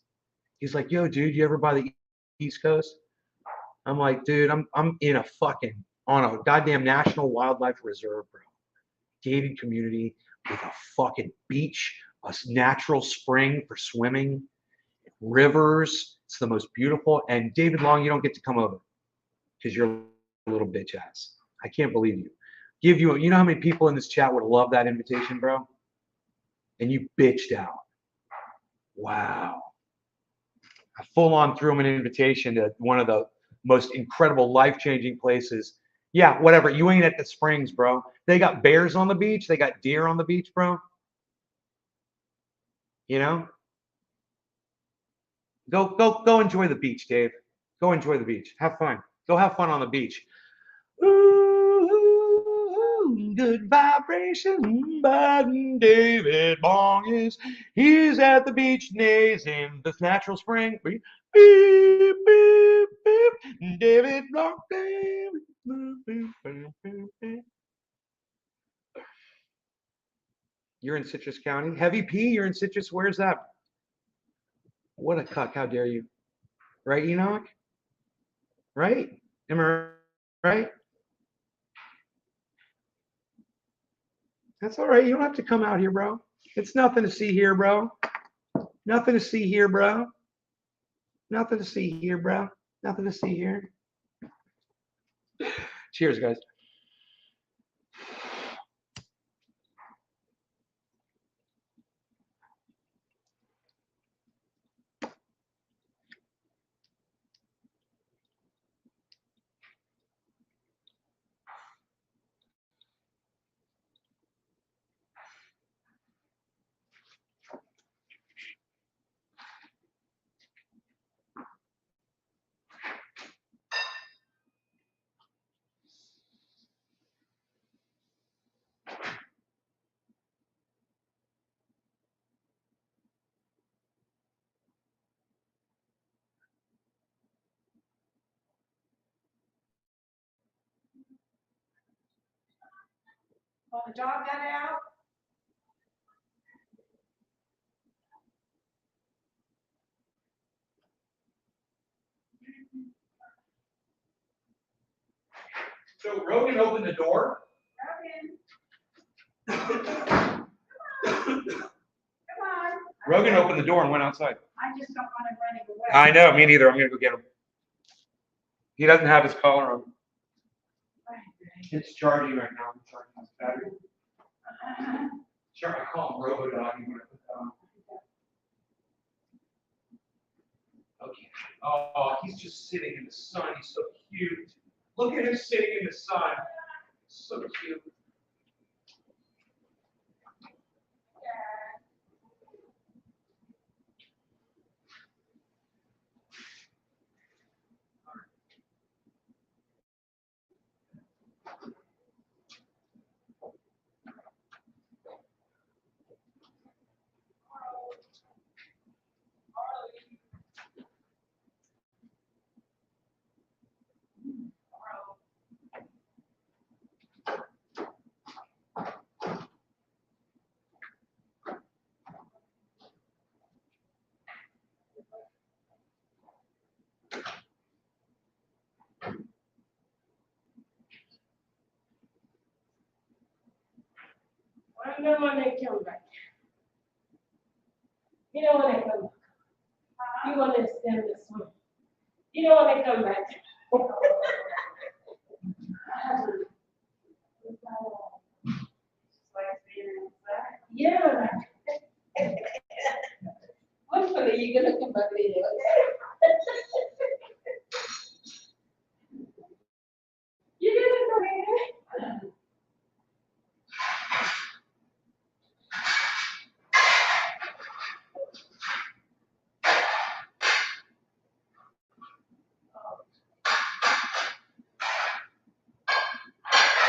He's like, yo, dude, you ever by the East Coast? I'm like, dude, I'm in a fucking on a goddamn national wildlife reserve, bro. Gated community with a fucking beach, a natural spring for swimming, rivers. It's the most beautiful. And David Long, you don't get to come over because you're a little bitch ass. I can't believe you. You know how many people in this chat would love that invitation, bro? And you bitched out. Wow. I full on threw him an invitation to one of the most incredible life-changing places. Yeah, whatever. You ain't at the Springs, bro. They got bears on the beach. They got deer on the beach, bro. You know? Go enjoy the beach, Dave. Go enjoy the beach. Have fun. Go have fun on the beach. Ooh, good vibration, but David Long he's at the beach, nays in this natural spring. Beep, beep, beep, beep. David Long, David. You're in Citrus County. Heavy P, you're in Citrus. Where's that? What a cuck. How dare you? Right, Enoch? Right? Am I right? That's all right. You don't have to come out here, bro. It's nothing to see here, bro. Nothing to see here, bro. Nothing to see here, bro. Nothing to see here. Cheers, guys. Well, the dog got out. So Rogan opened the door. Rogan, come on. Rogan opened the door and went outside. I just don't want him running away. I know, me neither. I'm gonna go get him. He doesn't have his collar on. It's charging right now. I'm charging his battery. Sure, I call him Robo Dog. Okay. Oh, he's just sitting in the sun. He's so cute. Look at him sitting in the sun. So cute. I know when they come back. You know when they come back. You want to stand this way. You know when they come back. Yeah. Hopefully you're gonna come back later. You're gonna come later.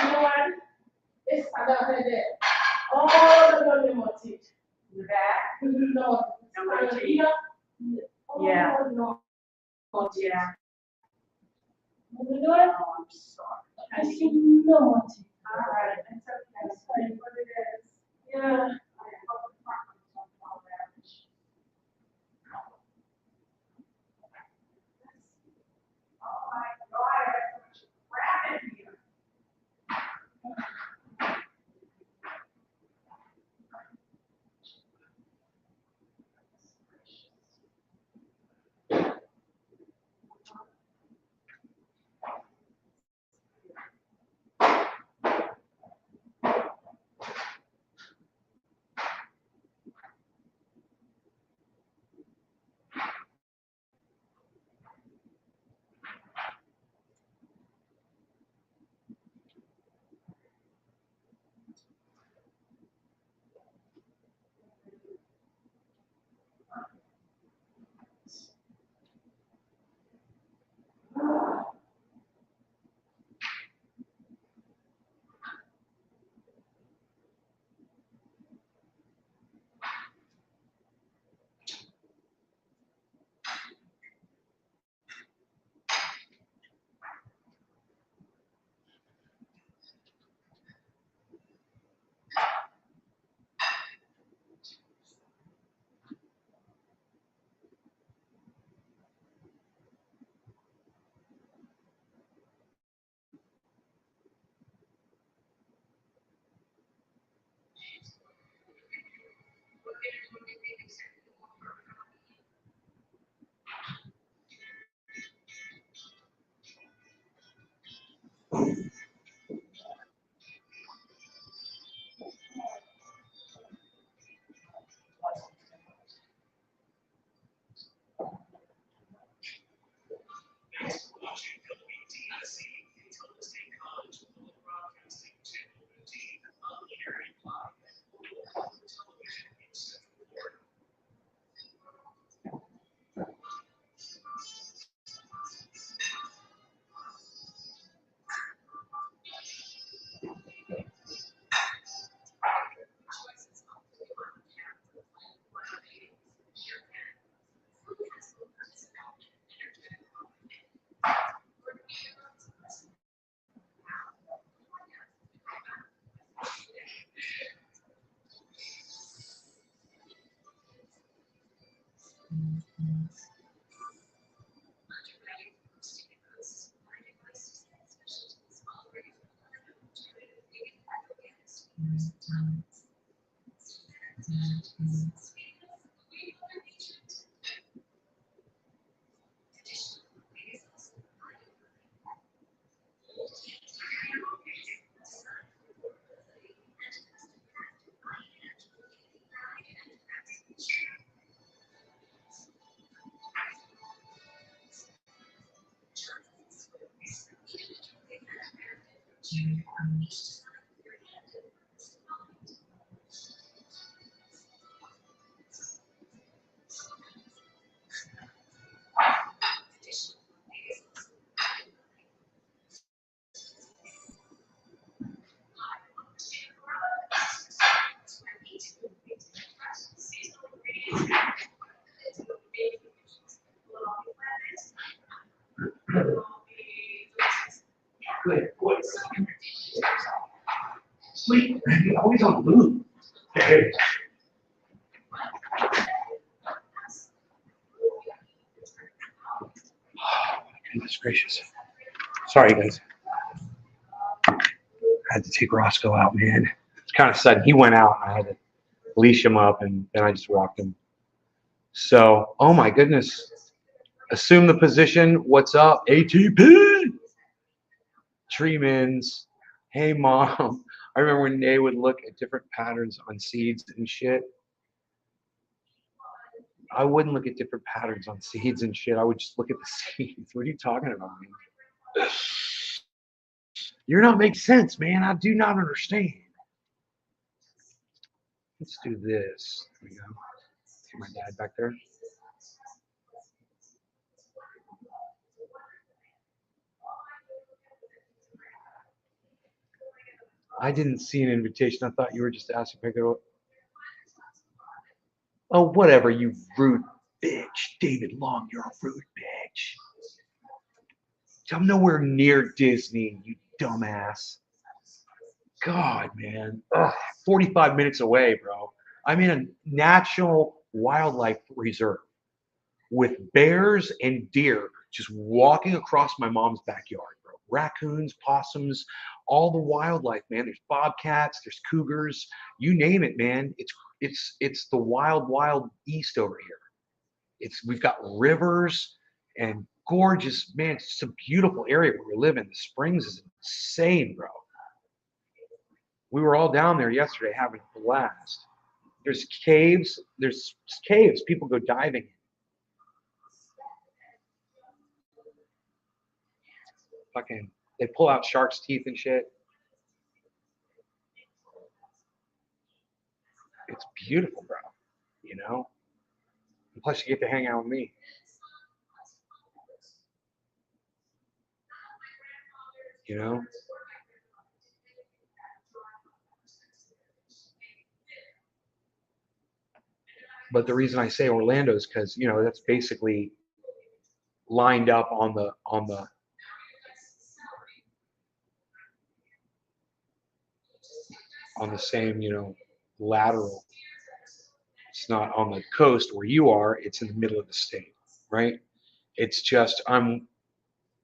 You know what? It's about her there. Oh, no more teeth. The back? No. No more teeth. Oh, Yeah. no. Yeah. You know what? Oh, I'm sorry. I see no more teeth. All right, that's okay. That's fine. What it is. Yeah. Oh my God, there's crap in here. Good. Sleep. Always on the move. Hey. Goodness gracious. Sorry, guys. I had to take Roscoe out, man. It's kind of sudden. He went out, and I had to leash him up, and then I just walked him. So, oh my goodness. Assume the position. What's up? ATP. Treemans. Hey, Mom. I remember when they would look at different patterns on seeds and shit. I wouldn't look at different patterns on seeds and shit. I would just look at the seeds. What are you talking about, man? You're not making sense, man. I do not understand. Let's do this. There we go. See my dad back there? I didn't see an invitation. I thought you were just asking if I could. Oh, whatever, you rude bitch. David Long, you're a rude bitch. I'm nowhere near Disney, you dumbass. God, man. Ugh, 45 minutes away, bro. I'm in a national wildlife reserve with bears and deer just walking across my mom's backyard, bro. Raccoons, possums, all the wildlife, man. There's bobcats, there's cougars, you name it, man. It's the wild east over here. We've got rivers and gorgeous, man. It's just a beautiful area where we live in. The Springs is insane, bro. We were all down there yesterday having a blast. There's caves people go diving in. Fucking, they pull out sharks' teeth and shit. It's beautiful, bro. You know? And plus, you get to hang out with me. You know? But the reason I say Orlando is because, you know, that's basically lined up on the same, you know, lateral. It's not on the coast where you are, it's in the middle of the state, right? It's just I'm,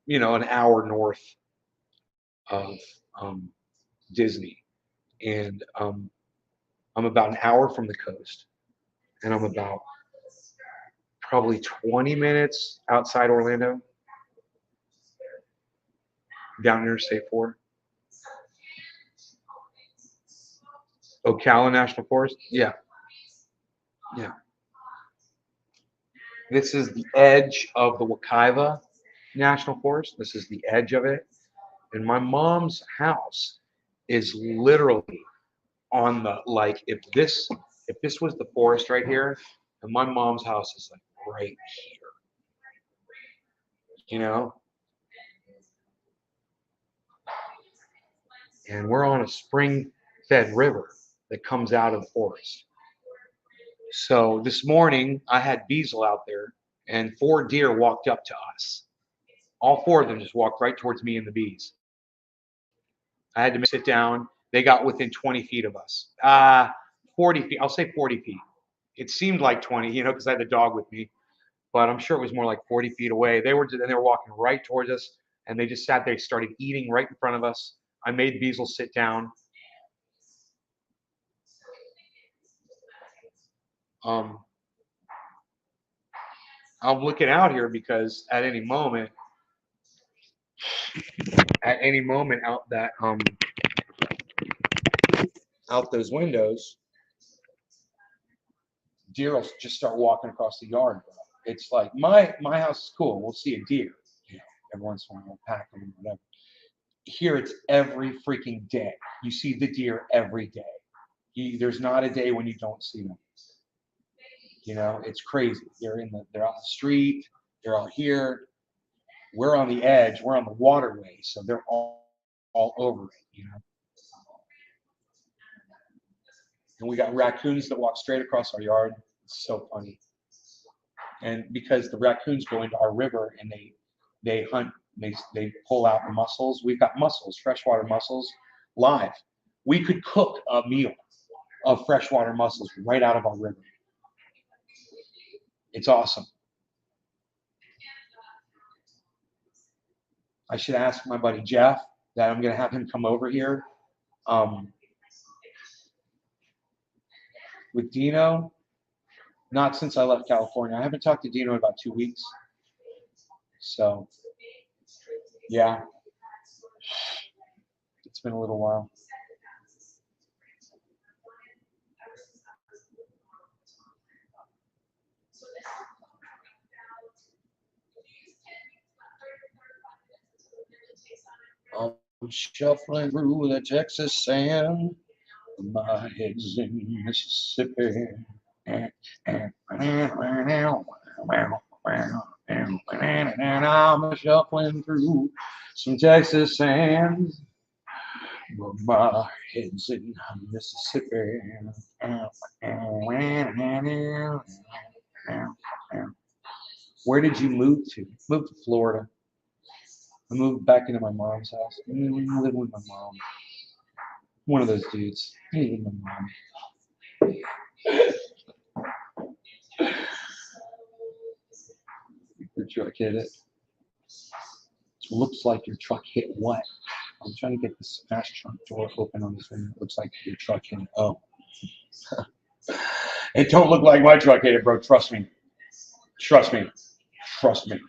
you know, an hour north of Disney, and I'm about an hour from the coast, and I'm about probably 20 minutes outside Orlando, down Interstate 4. Ocala National Forest? Yeah. Yeah. This is the edge of the Wekiva National Forest. This is the edge of it. And my mom's house is literally on the, like, if this was the forest right here, and my mom's house is like right here. You know? And we're on a spring-fed river that comes out of the forest. So this morning, I had Beazle out there, and 4 deer walked up to us. All 4 of them just walked right towards me and the bees. I had to sit down. They got within 20 feet of us. 40 feet. I'll say 40 feet. It seemed like 20, you know, because I had the dog with me. But I'm sure it was more like 40 feet away. They were walking right towards us, and they just sat there, started eating right in front of us. I made Beazle sit down. I'm looking out here because at any moment out that out those windows, deer will just start walking across the yard, bro. It's like my house is cool. We'll see a deer, every once in a while, we'll pack them and whatever. Here it's every freaking day. You see the deer every day. There's not a day when you don't see them. It's crazy. They're out the street. They're out here. We're on the edge. We're on the waterway, so they're all over it. And we got raccoons that walk straight across our yard. It's so funny. And because the raccoons go into our river and they hunt, they pull out the mussels. We've got mussels, freshwater mussels, live. We could cook a meal of freshwater mussels right out of our river. It's awesome. I should ask my buddy Jeff that I'm going to have him come over here with Dino. Not since I left California. I haven't talked to Dino in about 2 weeks. So, yeah. It's been a little while. I'm shuffling through the Texas sand. My head's in Mississippi. And I'm shuffling through some Texas sand. But my head's in Mississippi. Where did you move to? Moved to Florida. I moved back into my mom's house. I live with my mom. One of those dudes. I live with my mom. Your truck hit it. Looks like your truck hit what? I'm trying to get the smash trunk door open on this thing. It looks like your truck hit it. Oh. It don't look like my truck hit it, bro. Trust me. Trust me. Trust me.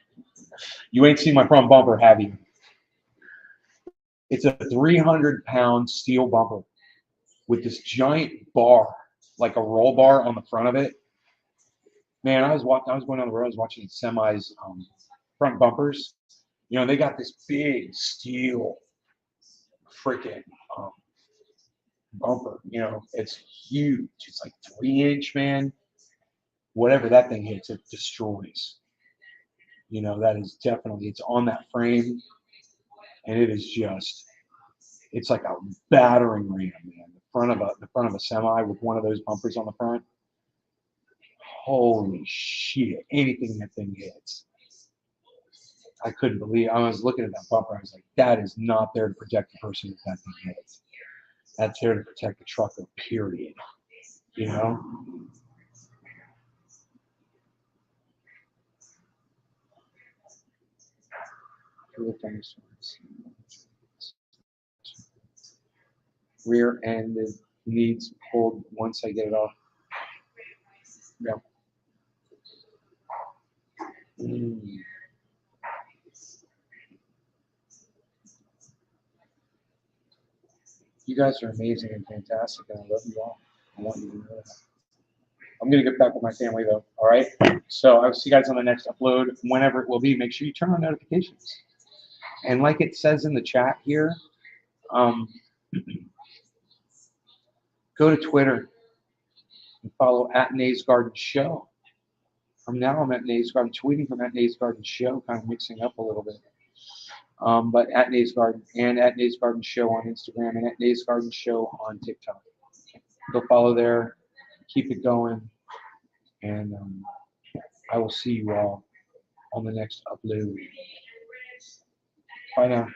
You ain't seen my front bumper, have you? It's a 300-pound steel bumper with this giant bar, like a roll bar on the front of it. Man, I was going down the road, I was watching semis front bumpers. They got this big steel freaking bumper. It's huge. It's like 3-inch, man. Whatever that thing hits, it destroys. That is definitely, it's on that frame, and it is just, it's like a battering ram, man. The front of a semi with one of those bumpers on the front. Holy shit! Anything that thing hits, I couldn't believe. I was looking at that bumper. I was like, that is not there to protect the person that thing hits. That's there to protect the trucker. Period. Rear end needs pulled once I get it off. Yeah. You guys are amazing and fantastic, and I love you all. I want you to know that. I'm going to get back with my family, though, all right? So I'll see you guys on the next upload, whenever it will be. Make sure you turn on notifications. And like it says in the chat here, go to Twitter and follow @NaysGardenShow. From now, I'm at Nays Garden, tweeting from @NaysGardenShow, kind of mixing up a little bit. But @NaysGarden and @NaysGardenShow on Instagram and @NaysGardenShow on TikTok. Go follow there. Keep it going. And I will see you all on the next upload. Bye now.